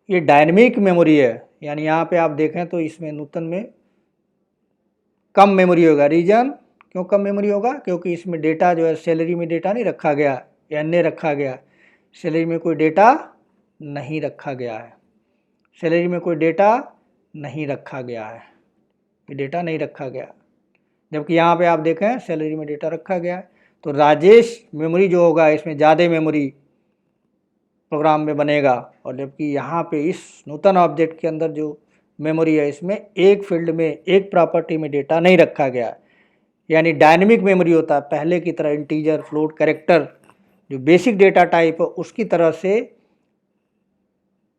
ये डायनेमिक मेमोरी है। यानी यहाँ पे आप देखें तो इसमें नूतन में कम मेमोरी होगा। रीजन क्यों कम मेमोरी होगा? क्योंकि इसमें डेटा जो है, सैलरी में डेटा नहीं रखा गया या अन्य रखा गया। सैलरी में कोई डेटा नहीं रखा गया है। सैलरी में कोई डेटा नहीं रखा गया है। ये डेटा नहीं रखा गया। जबकि यहाँ पे आप देखें सैलरी में डेटा रखा गया है। तो राजेश मेमोरी जो होगा इसमें ज़्यादा मेमोरी प्रोग्राम में बनेगा, और जबकि यहाँ पे इस नूतन ऑब्जेक्ट के अंदर जो मेमोरी है इसमें एक फील्ड में एक प्रॉपर्टी में डेटा नहीं रखा गया, यानी डायनेमिक मेमोरी होता है। पहले की तरह इंटीजर, फ्लोट, कैरेक्टर जो बेसिक डेटा टाइप है उसकी तरह से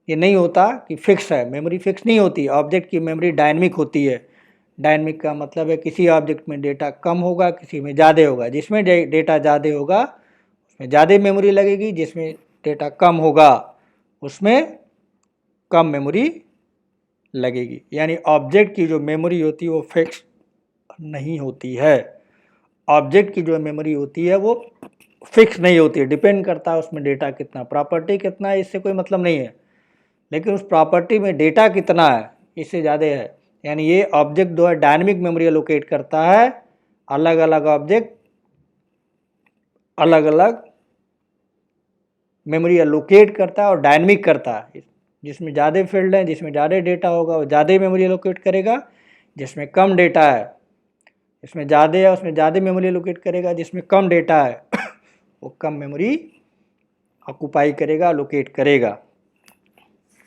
ये नहीं होता कि फिक्स है, मेमोरी फिक्स नहीं होती। ऑब्जेक्ट की मेमोरी डायनेमिक होती है। डायनेमिक का मतलब है किसी ऑब्जेक्ट में डेटा कम होगा, किसी में ज़्यादा होगा। जिसमें डेटा ज़्यादा होगा उसमें ज़्यादा मेमोरी लगेगी, जिसमें डेटा कम होगा उसमें कम मेमोरी लगेगी। यानी ऑब्जेक्ट की जो मेमोरी होती है वो फिक्स नहीं होती है। ऑब्जेक्ट की जो मेमोरी होती है वो फिक्स नहीं होती है, डिपेंड करता है उसमें डेटा कितना, प्रॉपर्टी कितना है इससे कोई मतलब नहीं है, लेकिन उस प्रॉपर्टी में डेटा कितना है इससे ज़्यादा है। यानी ये ऑब्जेक्ट जो है डायनेमिक मेमोरी एलोकेट करता है। अलग अलग ऑब्जेक्ट अलग अलग मेमोरी एलोकेट करता है और डायनेमिक करता है। जिसमें ज़्यादा फील्ड है, जिसमें ज़्यादा डेटा होगा वो ज़्यादा मेमोरी एलोकेट करेगा। जिसमें कम डेटा है, इसमें ज़्यादा है उसमें ज़्यादा मेमोरी एलोकेट करेगा। जिसमें कम डेटा है वो कम मेमोरी ऑक्यूपाई करेगा, एलोकेट करेगा।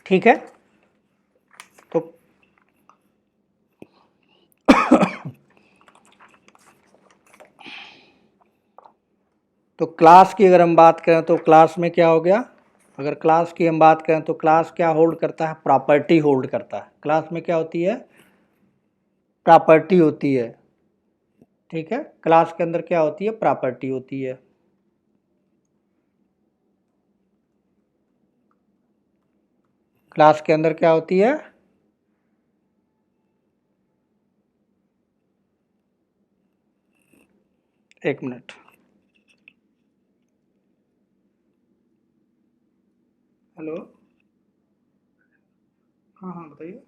ठीक है। तो तो क्लास की अगर हम बात करें तो क्लास में क्या हो गया, अगर क्लास की हम बात करें तो क्लास क्या होल्ड करता है, प्रॉपर्टी होल्ड करता है। क्लास में क्या होती है, प्रॉपर्टी होती है। ठीक है, क्लास के अंदर क्या होती है, प्रॉपर्टी होती है। क्लास के अंदर क्या होती है, एक मिनट, हेलो, हाँ हाँ बताइए।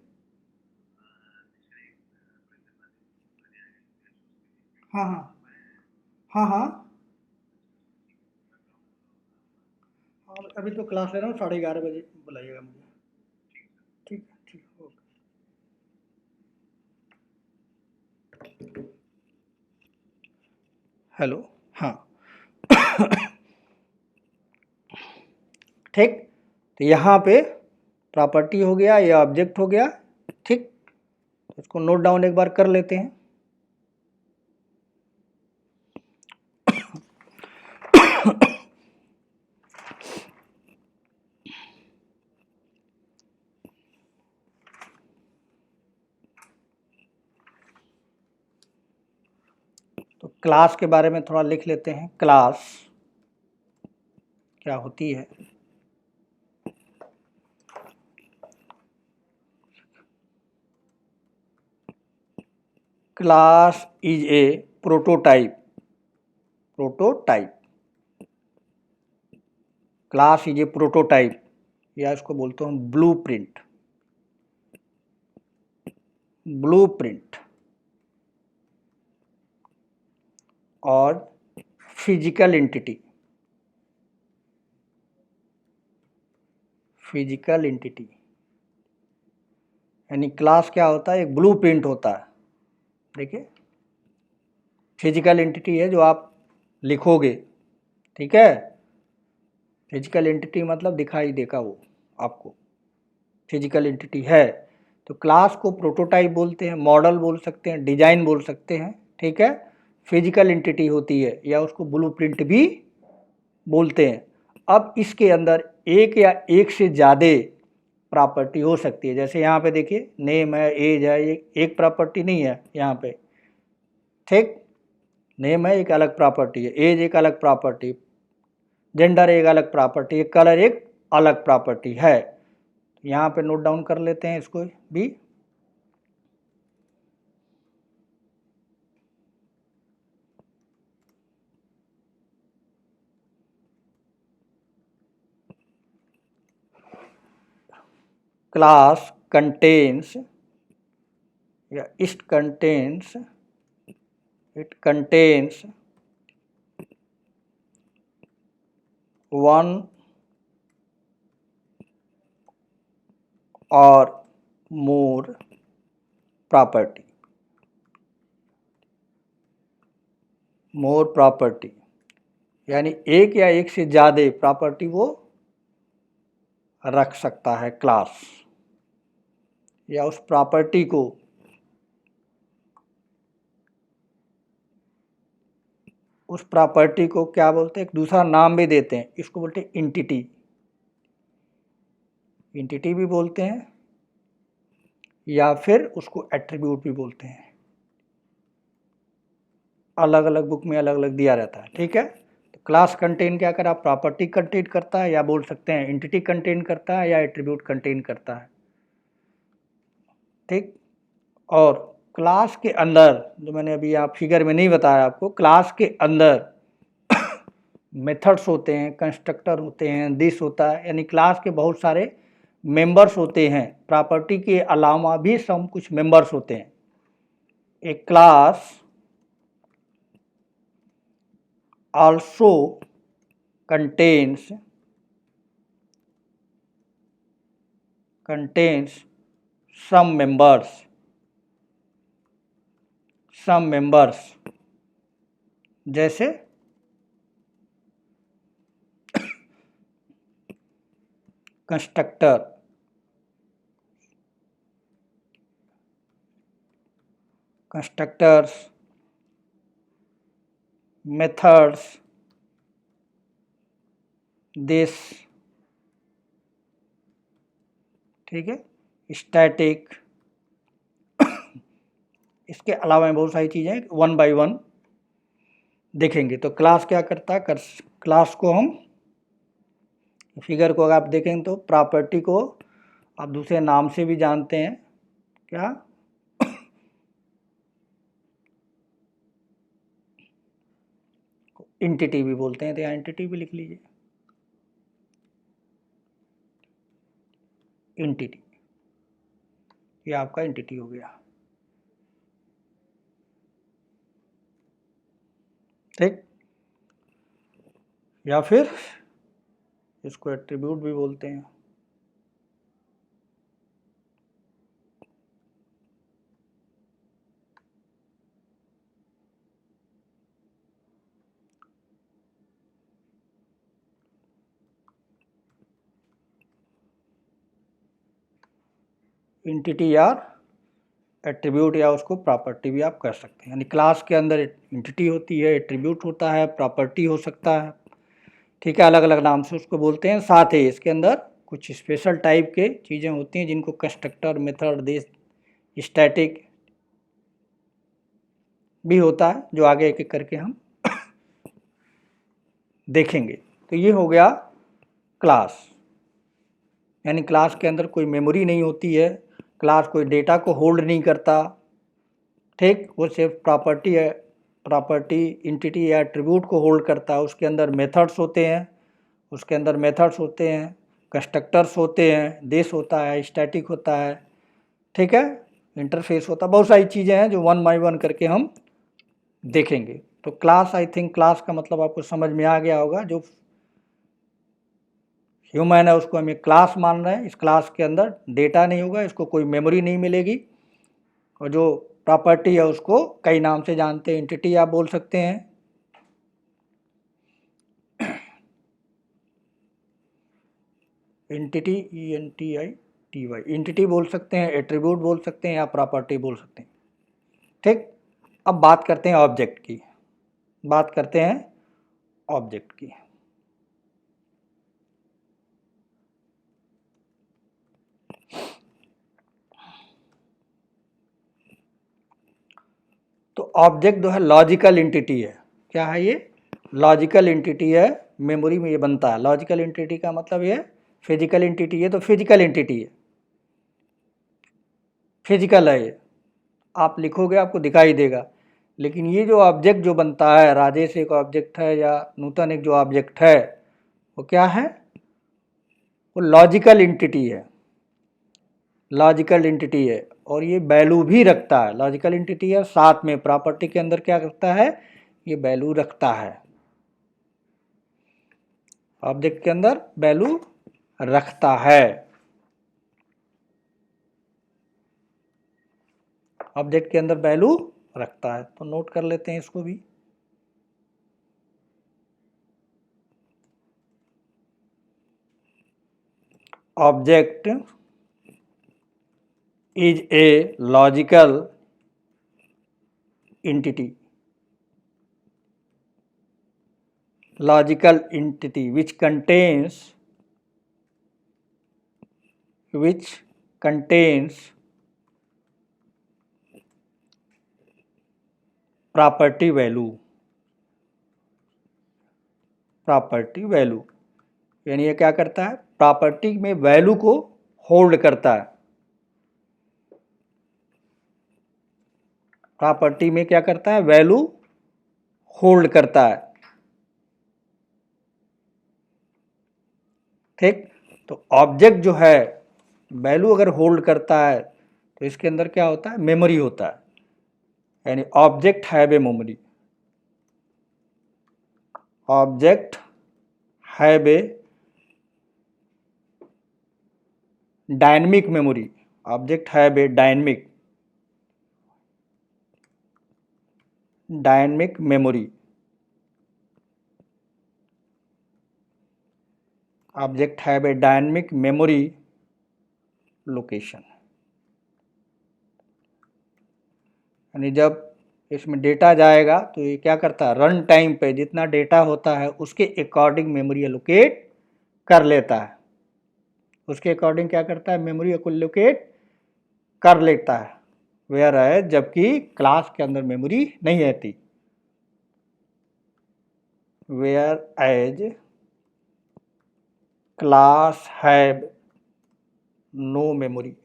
हाँ हाँ हाँ हाँ, और अभी तो क्लास ले रहा हूँ, 11:30 बजे बुलाइएगा मुझे। ठीक है, ठीक है, ओके। हेलो, हाँ। ठीक, तो यहाँ पे प्रॉपर्टी हो गया, ये ऑब्जेक्ट हो गया। ठीक, इसको नोट डाउन एक बार कर लेते हैं। तो क्लास के बारे में थोड़ा लिख लेते हैं। क्लास क्या होती है, class is a prototype, prototype, class is a prototype, या इसको बोलते हैं ब्लूप्रिंट, ब्लूप्रिंट और फिजिकल एंटिटी, फिजिकल एंटिटी। यानी क्लास क्या होता है, एक ब्लूप्रिंट होता है। देखिए, फिजिकल एंटिटी है जो आप लिखोगे। ठीक है, फिजिकल एंटिटी मतलब दिखाई देगा वो आपको, फिजिकल एंटिटी है। तो क्लास को प्रोटोटाइप बोलते हैं, मॉडल बोल सकते हैं, डिजाइन बोल सकते हैं। ठीक है, फिजिकल एंटिटी होती है, या उसको ब्लूप्रिंट भी बोलते हैं। अब इसके अंदर एक या एक से ज़्यादा प्रॉपर्टी हो सकती है। जैसे यहाँ पे देखिए, नेम है, एज है, ये एक प्रॉपर्टी नहीं है यहाँ पे। ठीक, नेम है एक अलग प्रॉपर्टी है, एज एक अलग प्रॉपर्टी, जेंडर एक अलग प्रॉपर्टी है, कलर एक अलग प्रॉपर्टी है। यहाँ पे नोट डाउन कर लेते हैं इसको भी। क्लास कंटेन्स, या it contains, it contains one और मोर प्रॉपर्टी, मोर प्रॉपर्टी, यानी एक या एक से ज़्यादा प्रॉपर्टी वो रख सकता है क्लास, या उस प्रॉपर्टी को क्या बोलते हैं, एक दूसरा नाम भी देते हैं, इसको बोलते हैं इंटिटी। इंटिटी भी बोलते हैं या फिर उसको एट्रीब्यूट भी बोलते हैं। अलग अलग बुक में अलग अलग दिया रहता है, ठीक है। तो क्लास कंटेन क्या करा, प्रॉपर्टी कंटेन करता है, या बोल सकते हैं इंटिटी कंटेन करता है, या एट्रीब्यूट कंटेन करता है, ठीक। और क्लास के अंदर, जो मैंने अभी आप फिगर में नहीं बताया आपको, क्लास के अंदर मेथड्स होते हैं, कंस्ट्रक्टर होते हैं, दिस होता है, यानी क्लास के बहुत सारे मेंबर्स होते हैं। प्रॉपर्टी के अलावा भी सम कुछ मेंबर्स होते हैं। एक class also contains some members, जैसे कंस्ट्रक्टर, कंस्ट्रक्टर्स, मेथड्स, दिस, ठीक है, स्टैटिक। इसके अलावा बहुत सारी चीज़ें वन बाय वन देखेंगे। तो क्लास क्या करता है, क्लास को हम फिगर को अगर आप देखेंगे तो प्रॉपर्टी को आप दूसरे नाम से भी जानते हैं, क्या, इंटिटी भी बोलते हैं। तो यहाँ इंटिटी भी लिख लीजिए, इंटिटी, ये आपका इंटिटी हो गया, ठीक। या फिर इसको एट्रीब्यूट भी बोलते हैं। इंटिटी या एट्रीब्यूट, या उसको प्रॉपर्टी भी आप कर सकते हैं। यानी क्लास के अंदर इंटिटी होती है, एट्रीब्यूट होता है, प्रॉपर्टी हो सकता है, ठीक है, अलग अलग नाम से उसको बोलते हैं। साथ ही इसके अंदर कुछ स्पेशल टाइप के चीज़ें होती हैं जिनको कंस्ट्रक्टर, मेथड, दिस, स्टैटिक भी होता है, जो आगे एक एक करके हम देखेंगे। तो ये हो गया क्लास, यानी क्लास के अंदर कोई मेमोरी नहीं होती है, क्लास कोई डेटा को होल्ड नहीं करता, ठीक। वो सिर्फ प्रॉपर्टी है, प्रॉपर्टी इंटिटी या एट्रीब्यूट को होल्ड करता है। उसके अंदर मेथड्स होते हैं, कंस्ट्रक्टर्स होते हैं, दिस होता है, स्टैटिक होता है, ठीक है, इंटरफेस होता है, बहुत सारी चीज़ें हैं जो वन बाय वन करके हम देखेंगे। तो क्लास, आई थिंक क्लास का मतलब आपको समझ में आ गया होगा। जो ह्यूमन है उसको हम एक क्लास मान रहे हैं। इस क्लास के अंदर डेटा नहीं होगा, इसको कोई मेमोरी नहीं मिलेगी, और जो प्रॉपर्टी है उसको कई नाम से जानते हैं, एंटिटी आप बोल सकते हैं, एंटिटी, ENTITY, एंटिटी बोल सकते हैं, एट्रीब्यूट बोल सकते हैं, या प्रॉपर्टी बोल सकते हैं, ठीक। अब बात करते हैं ऑब्जेक्ट की, ऑब्जेक्ट की। तो ऑब्जेक्ट जो है लॉजिकल एंटिटी है। क्या है ये, लॉजिकल एंटिटी है, मेमोरी में ये बनता है। लॉजिकल एंटिटी का मतलब ये फिजिकल एंटिटी है, तो फिजिकल एंटिटी है, फिजिकल है ये, आप लिखोगे आपको दिखाई देगा। लेकिन ये जो ऑब्जेक्ट जो बनता है, राजेश एक ऑब्जेक्ट है या नूतन एक जो ऑब्जेक्ट है, वो क्या है, वो लॉजिकल एंटिटी है, लॉजिकल एंटिटी है, और ये वैल्यू भी रखता है। लॉजिकल एंटिटी है, साथ में प्रॉपर्टी के अंदर क्या करता है, ये वैल्यू रखता है, ऑब्जेक्ट के अंदर वैल्यू रखता है, ऑब्जेक्ट के अंदर वैल्यू रखता है। तो नोट कर लेते हैं इसको भी। Object is a logical entity which contains property value यानी ये क्या करता है, प्रॉपर्टी में वैल्यू को होल्ड करता है। प्रॉपर्टी में क्या करता है, वैल्यू होल्ड करता है। ठीक, तो ऑब्जेक्ट जो है वैल्यू अगर होल्ड करता है तो इसके अंदर क्या होता है, मेमोरी होता है, यानी object have a memory. Object have a dynamic memory. Object have a dynamic memory. Object have a dynamic memory location, यानी जब इसमें डेटा जाएगा तो ये क्या करता है, रन टाइम पे जितना डेटा होता है उसके अकॉर्डिंग मेमोरी एलोकेट कर लेता है। उसके अकॉर्डिंग क्या करता है, मेमोरी को एलोकेट कर लेता है। वेयर है, जबकि क्लास के अंदर मेमोरी नहीं रहती। Whereas class have no memory.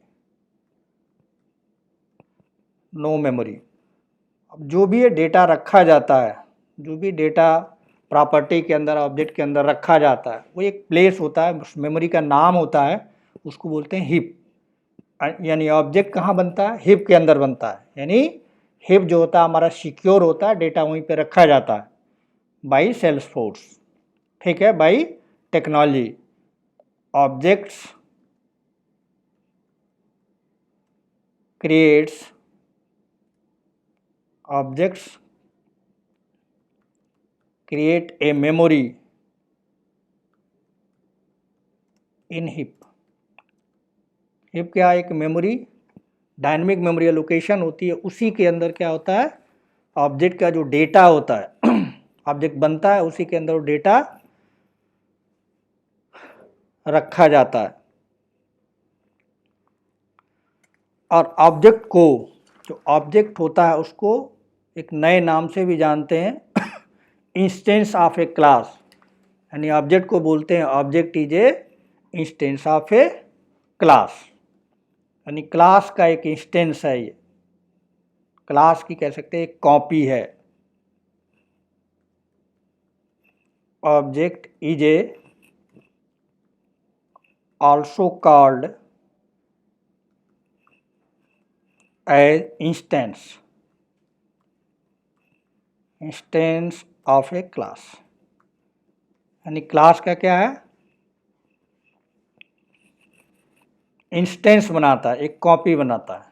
अब जो भी ये डेटा रखा जाता है, जो भी डेटा प्रॉपर्टी के अंदर, ऑब्जेक्ट के अंदर रखा जाता है, वो एक प्लेस होता है, मेमोरी का नाम होता है, उसको बोलते हैं हीप। यानी ऑब्जेक्ट कहाँ बनता है, हीप के अंदर बनता है। यानी हीप जो होता है हमारा सिक्योर होता है, डेटा वहीं पे रखा जाता है बाई सेल्सफोर्स। ठीक है, by technology. Objects creates create a memory in heap। Heap क्या, एक मेमोरी, डायनेमिक मेमोरी लोकेशन होती है। उसी के अंदर क्या होता है, ऑब्जेक्ट का जो डेटा होता है ऑब्जेक्ट बनता है, उसी के अंदर डेटा रखा जाता है। और ऑब्जेक्ट को, जो ऑब्जेक्ट होता है उसको एक नए नाम से भी जानते हैं इंस्टेंस ऑफ ए क्लास। यानी ऑब्जेक्ट को बोलते हैं, object is A instance of a class. यानी क्लास का एक इंस्टेंस है, ये क्लास की कह सकते हैं एक कॉपी है। Object is a also called as instance of a class. यानी क्लास का क्या है, इंस्टेंस बनाता है, एक कॉपी बनाता है।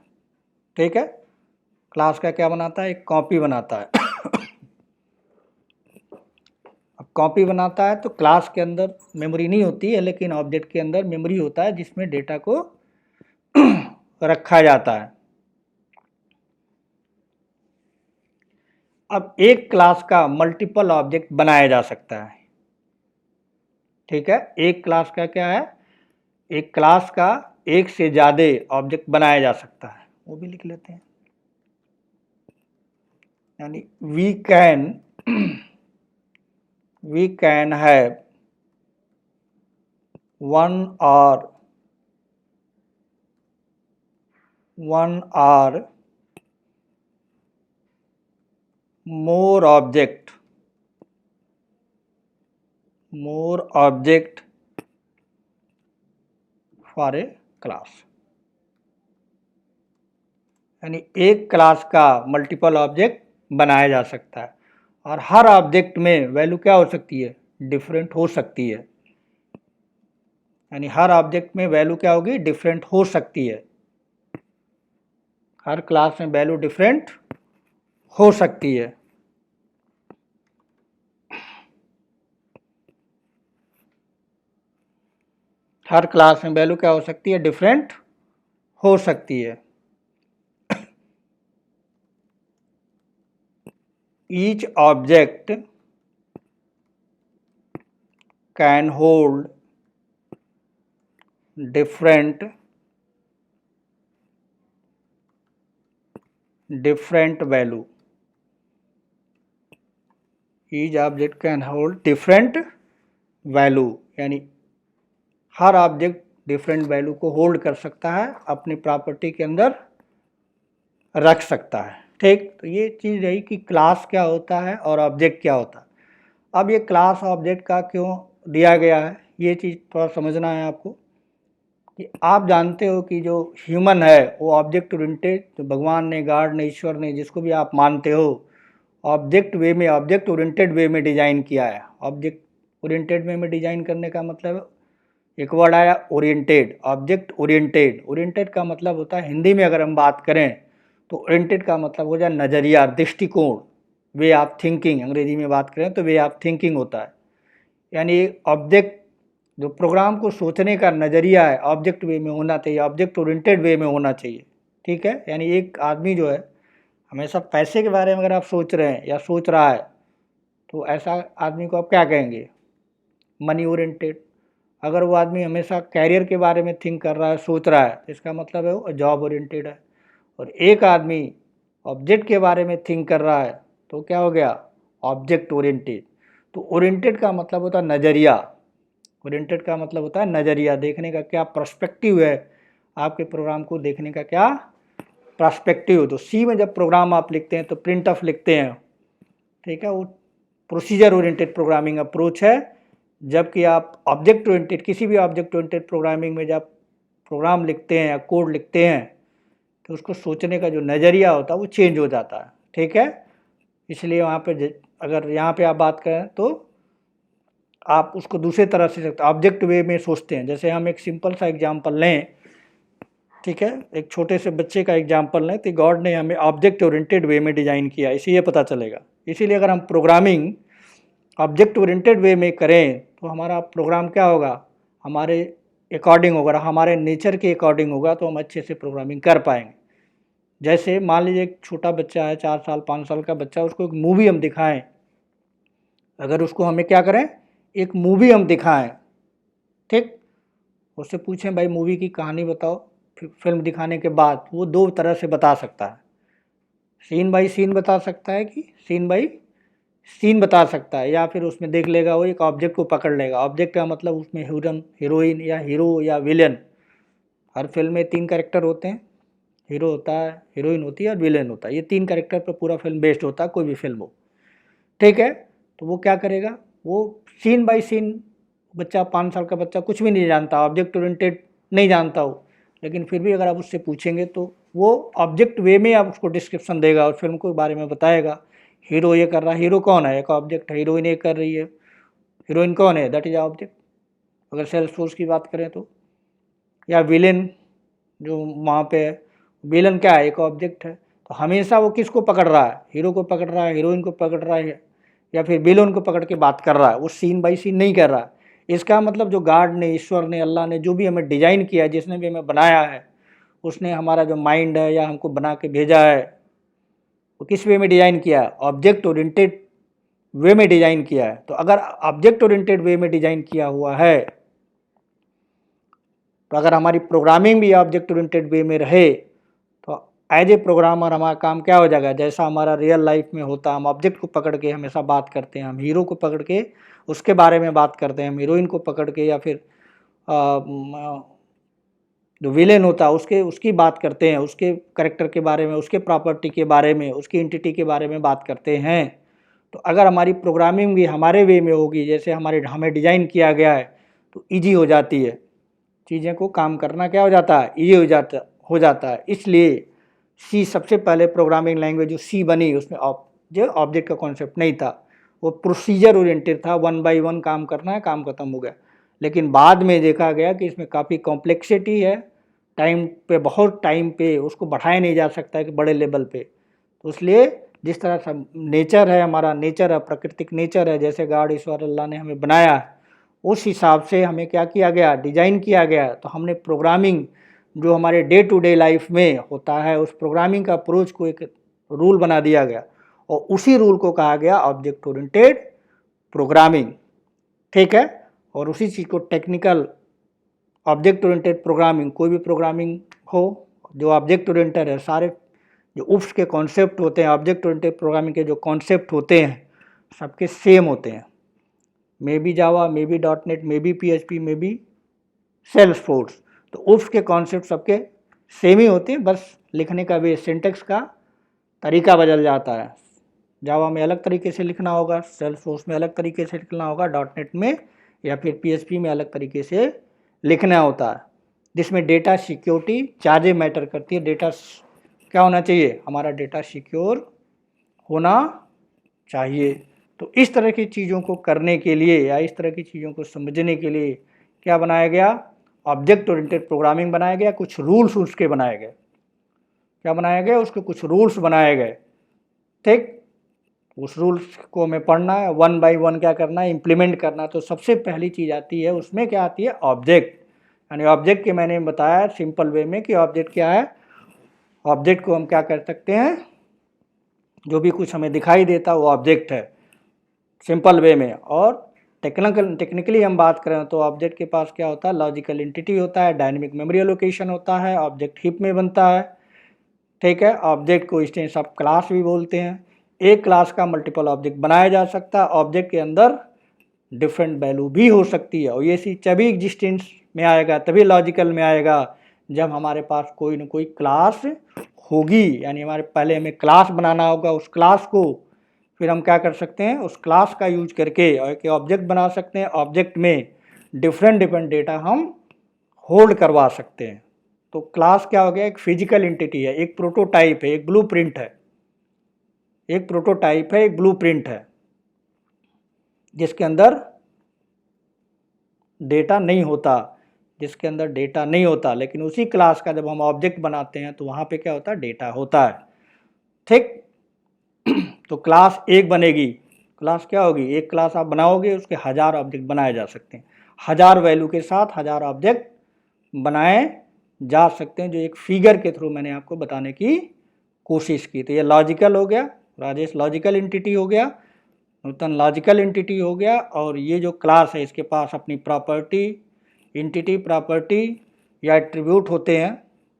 ठीक है, क्लास का क्या बनाता है, एक कॉपी बनाता है अब कॉपी बनाता है तो क्लास के अंदर मेमोरी नहीं होती है, लेकिन ऑब्जेक्ट के अंदर मेमोरी होता है जिसमें डेटा को रखा जाता है। अब एक क्लास का मल्टीपल ऑब्जेक्ट बनाया जा सकता है। ठीक है, एक क्लास का क्या है, एक क्लास का एक से ज़्यादा ऑब्जेक्ट बनाया जा सकता है, वो भी लिख लेते हैं। यानी we can have one or more object for a class। यानी एक क्लास का मल्टीपल ऑब्जेक्ट बनाया जा सकता है, और हर ऑब्जेक्ट में वैल्यू क्या हो सकती है, डिफरेंट हो सकती है। यानी हर ऑब्जेक्ट में वैल्यू क्या होगी, डिफरेंट हो सकती है। हर क्लास में वैल्यू डिफरेंट हो सकती है। हर क्लास में वैल्यू क्या हो सकती है, डिफरेंट हो सकती है। Each object can hold different value. Each object can hold different value, यानी हर ऑब्जेक्ट डिफरेंट वैल्यू को होल्ड कर सकता है, अपनी प्रॉपर्टी के अंदर रख सकता है। ठीक, तो ये चीज़ रही कि क्लास क्या होता है और ऑब्जेक्ट क्या होता है। अब ये क्लास ऑब्जेक्ट का क्यों दिया गया है, ये चीज़ थोड़ा समझना है आपको कि आप जानते हो कि जो ह्यूमन है वो ऑब्जेक्ट ओरिएंटेड, जो भगवान ने, गॉड ने, ईश्वर ने, जिसको भी आप मानते हो, ऑब्जेक्ट ओरिएंटेड वे में डिज़ाइन किया है। ऑब्जेक्ट ओरिएंटेड वे में डिज़ाइन करने का मतलब, एक वर्ड आया ओरिएंटेड, ऑब्जेक्ट ओरिएंटेड। ओरिएंटेड का मतलब होता है, हिंदी में अगर हम बात करें तो ओरिएंटेड का मतलब हो जाए नज़रिया, दृष्टिकोण, वे ऑफ थिंकिंग। अंग्रेजी में बात करें तो वे ऑफ थिंकिंग होता है, यानी ऑब्जेक्ट जो प्रोग्राम को सोचने का नज़रिया है ऑब्जेक्ट वे में होना चाहिए, ऑब्जेक्ट ओरिएंटेड वे में होना चाहिए। ठीक है, यानी एक आदमी जो है हमेशा पैसे के बारे में अगर आप सोच रहे हैं या सोच रहा है तो ऐसा आदमी को आप क्या कहेंगे, मनी ओरिएंटेड। अगर वो आदमी हमेशा कैरियर के बारे में थिंक कर रहा है, सोच रहा है, तो इसका मतलब है वो जॉब ओरिएंटेड है। और एक आदमी ऑब्जेक्ट के बारे में थिंक कर रहा है तो क्या हो गया, ऑब्जेक्ट ओरिएंटेड। तो ओरिएंटेड का मतलब होता है नज़रिया, ओरिएंटेड का मतलब होता है नज़रिया, देखने का क्या पर्सपेक्टिव है, आपके प्रोग्राम को देखने का क्या पर्सपेक्टिव। तो सी में जब प्रोग्राम आप लिखते हैं तो प्रिंट ऑफ लिखते हैं, ठीक है, वो प्रोसीजर ओरिएंटेड प्रोग्रामिंग अप्रोच है। जबकि आप ऑब्जेक्ट ओरिएंटेड, किसी भी ऑब्जेक्ट ओरिएंटेड प्रोग्रामिंग में जब प्रोग्राम लिखते हैं या कोड लिखते हैं तो उसको सोचने का जो नज़रिया होता है वो चेंज हो जाता है। ठीक है, इसलिए वहाँ पे अगर यहाँ पे आप बात करें तो आप उसको दूसरे तरह से सकते, ऑब्जेक्ट वे में सोचते हैं। जैसे हम एक सिंपल सा एग्जांपल लें, ठीक है, एक छोटे से बच्चे का एग्जांपल लें, तो गॉड ने हमें ऑब्जेक्ट ओरिएंटेड वे में डिज़ाइन किया, इसे ये पता चलेगा। इसीलिए अगर हम प्रोग्रामिंग ऑब्जेक्ट ओरिएंटेड वे में करें तो हमारा प्रोग्राम क्या होगा, हमारे अकॉर्डिंग होगा, हमारे नेचर के अकॉर्डिंग होगा, तो हम अच्छे से प्रोग्रामिंग कर पाएंगे। जैसे मान लीजिए एक छोटा बच्चा है, 4 साल 5 साल का बच्चा, उसको एक मूवी हम दिखाएं, अगर उसको हमें क्या करें, एक मूवी हम दिखाएं, ठीक, उससे पूछें भाई मूवी की कहानी बताओ, फिल्म दिखाने के बाद वो दो तरह से बता सकता है, सीन बाई सीन बता सकता है कि सीन बाई सीन बता सकता है, या फिर उसमें देख लेगा, वो एक ऑब्जेक्ट को पकड़ लेगा। ऑब्जेक्ट का मतलब उसमें हीरोइन या हीरो या विलेन, हर फिल्म में 3 कैरेक्टर होते हैं, हीरो होता है, हीरोइन होती है और विलेन होता है। ये 3 कैरेक्टर पर पूरा फिल्म बेस्ड होता है, कोई भी फिल्म हो। ठीक है, तो वो क्या करेगा, वो सीन बाय सीन, बच्चा 5 साल का बच्चा कुछ भी नहीं जानता, ऑब्जेक्ट ओरिएंटेड नहीं जानता हो, लेकिन फिर भी अगर आप उससे पूछेंगे तो वो ऑब्जेक्ट वे में आप उसको डिस्क्रिप्शन देगा और फिल्म के बारे में बताएगा। हीरो ये कर रहा है, हीरो कौन है, एक ऑब्जेक्ट है, हीरोइन ये कर रही है, हीरोइन कौन है, दैट इज ऑब्जेक्ट, अगर सेल्स फोर्स की बात करें तो। या विलेन जो वहाँ पे है, विलन क्या है, एक ऑब्जेक्ट है। तो हमेशा वो किसको पकड़ रहा है, हीरो को पकड़ रहा है, हीरोइन को पकड़ रहा है, या फिर विलन को पकड़ के बात कर रहा है, वो सीन बाई सीन नहीं कर रहा है। इसका मतलब जो गॉड ने, ईश्वर ने, अल्लाह ने जो भी हमें डिज़ाइन किया है, जिसने भी हमें बनाया है, उसने हमारा जो माइंड है या हमको बना के भेजा है, वो किस वे में डिज़ाइन किया है, ऑब्जेक्ट ओरिएंटेड वे में डिज़ाइन किया है। तो अगर ऑब्जेक्ट ओरिएंटेड वे में डिज़ाइन किया हुआ है तो अगर हमारी प्रोग्रामिंग भी ऑब्जेक्ट ओरिएंटेड वे में रहे तो एज ए प्रोग्रामर हमारा काम क्या हो जाएगा, जैसा हमारा रियल लाइफ में होता है, हम ऑब्जेक्ट को पकड़ के हमेशा बात करते हैं, हम हीरो को पकड़ के उसके बारे में बात करते हैं, हम हीरोइन को पकड़ के या फिर जो विलेन होता है उसकी बात करते हैं, उसके करेक्टर के बारे में, उसके प्रॉपर्टी के बारे में, उसकी एंटिटी के बारे में बात करते हैं। तो अगर हमारी प्रोग्रामिंग भी हमारे वे में होगी, जैसे हमें डिज़ाइन किया गया है, तो ईजी हो जाती है, चीज़ें को काम करना क्या हो जाता है, ईजी हो जाता है। इसलिए सी सबसे पहले प्रोग्रामिंग लैंग्वेज जो सी बनी, उसमें जो ऑब्जेक्ट का कॉन्सेप्ट नहीं था, वो प्रोसीजर ओरिएंटेड था, 1 बाय 1 काम करना है, काम खत्म हो गया। लेकिन बाद में देखा गया कि इसमें काफ़ी कॉम्प्लेक्सिटी है, बहुत टाइम पे उसको बढ़ाया नहीं जा सकता है कि बड़े लेवल पे। तो इसलिए जिस तरह से नेचर है, हमारा नेचर है, प्राकृतिक नेचर है, जैसे गॉड ईश्वर अल्लाह ने हमें बनाया है, उस हिसाब से हमें क्या किया गया, डिजाइन किया गया। तो हमने प्रोग्रामिंग जो हमारे डे टू डे लाइफ में होता है उस प्रोग्रामिंग का अप्रोच को एक रूल बना दिया गया और उसी रूल को कहा गया ऑब्जेक्ट ओरिएंटेड प्रोग्रामिंग, ठीक है। और उसी चीज़ को टेक्निकल ऑब्जेक्ट ओरिएंटेड प्रोग्रामिंग, कोई भी प्रोग्रामिंग हो जो ऑब्जेक्ट ओरिएंटेड है, सारे जो उफ्स के कॉन्सेप्ट होते हैं ऑब्जेक्ट ओरिएंटेड प्रोग्रामिंग के जो कॉन्सेप्ट होते हैं सबके सेम होते हैं। May be Java, may be .NET, may be PHP, may be Salesforce, तो उफ्स के कॉन्सेप्ट सबके सेम ही होते हैं, बस लिखने का भी सिंटेक्स का तरीका बदल जाता है। जावा में अलग तरीके से लिखना होगा, सेल्सफोर्स में अलग तरीके से लिखना होगा, .NET में या फिर PHP में अलग तरीके से लिखना होता है, जिसमें डेटा सिक्योरिटी ज़्यादा मैटर करती है। डेटा क्या होना चाहिए, हमारा डेटा सिक्योर होना चाहिए। तो इस तरह की चीज़ों को करने के लिए या इस तरह की चीज़ों को समझने के लिए क्या बनाया गया, ऑब्जेक्ट ओरिएंटेड प्रोग्रामिंग बनाया गया। कुछ रूल्स उसके बनाए गए, क्या बनाया गया, उसके कुछ रूल्स बनाए गए, ठीक। उस रूल्स को हमें पढ़ना है, वन बाय वन क्या करना है, इम्प्लीमेंट करना। तो सबसे पहली चीज़ आती है उसमें, क्या आती है, ऑब्जेक्ट। यानी ऑब्जेक्ट के मैंने बताया सिंपल वे में कि ऑब्जेक्ट क्या है। ऑब्जेक्ट को हम क्या कर सकते हैं, जो भी कुछ हमें दिखाई देता वो ऑब्जेक्ट है सिंपल वे में। और टेक्निकली हम बात करें तो ऑब्जेक्ट के पास क्या होता है, लॉजिकल एंटिटी होता है, डायनेमिक मेमोरी एलोकेशन होता है, ऑब्जेक्ट हीप में बनता है, ठीक है। ऑब्जेक्ट को इंस्टेंस ऑफ क्लास भी बोलते हैं। एक क्लास का मल्टीपल ऑब्जेक्ट बनाया जा सकता है, ऑब्जेक्ट के अंदर डिफरेंट वैल्यू भी हो सकती है। और ये चीज़ तभी एग्जिस्टेंस में आएगा, तभी लॉजिकल में आएगा जब हमारे पास कोई ना कोई क्लास होगी। यानी हमारे पहले हमें क्लास बनाना होगा, उस क्लास को फिर हम क्या कर सकते हैं, उस क्लास का यूज करके और एक ऑब्जेक्ट बना सकते हैं। ऑब्जेक्ट में डिफरेंट डेटा हम होल्ड करवा सकते हैं। तो क्लास क्या हो गया, एक फिजिकल एंटिटी है, एक प्रोटोटाइप है, एक ब्लूप्रिंट है, एक प्रोटोटाइप है, एक ब्लूप्रिंट है, जिसके अंदर डेटा नहीं होता, जिसके अंदर डेटा नहीं होता। लेकिन उसी क्लास का जब हम ऑब्जेक्ट बनाते हैं तो वहाँ पे क्या होता है, डेटा होता है, ठीक। तो क्लास एक बनेगी, क्लास क्या होगी, एक क्लास आप बनाओगे, उसके 1000 ऑब्जेक्ट बनाए जा सकते हैं, 1000 वैल्यू के साथ 1000 ऑब्जेक्ट बनाए जा सकते हैं, जो एक फिगर के थ्रू मैंने आपको बताने की कोशिश की। तो ये लॉजिकल हो गया, राजेश लॉजिकल एंटिटी हो गया, नूतन लॉजिकल एंटिटी हो गया। और ये जो क्लास है इसके पास अपनी प्रॉपर्टी, एंटिटी प्रॉपर्टी या एट्रीब्यूट होते हैं,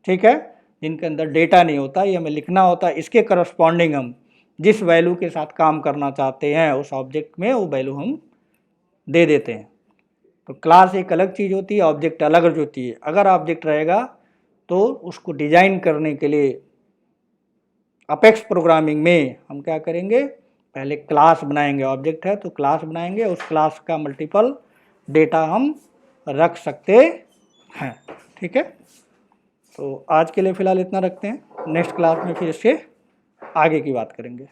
ठीक है, जिनके अंदर डेटा नहीं होता, ये हमें लिखना होता है। इसके करस्पॉन्डिंग हम जिस वैल्यू के साथ काम करना चाहते हैं उस ऑब्जेक्ट में वो वैल्यू हम दे देते हैं। तो क्लास एक अलग चीज़ होती है, ऑब्जेक्ट अलग होती है। अगर ऑब्जेक्ट रहेगा तो उसको डिजाइन करने के लिए अपेक्स प्रोग्रामिंग में हम क्या करेंगे, पहले क्लास बनाएंगे। ऑब्जेक्ट है तो क्लास बनाएंगे, उस क्लास का मल्टीपल डेटा हम रख सकते हैं, ठीक है। तो आज के लिए फ़िलहाल इतना रखते हैं, नेक्स्ट क्लास में फिर इसके आगे की बात करेंगे।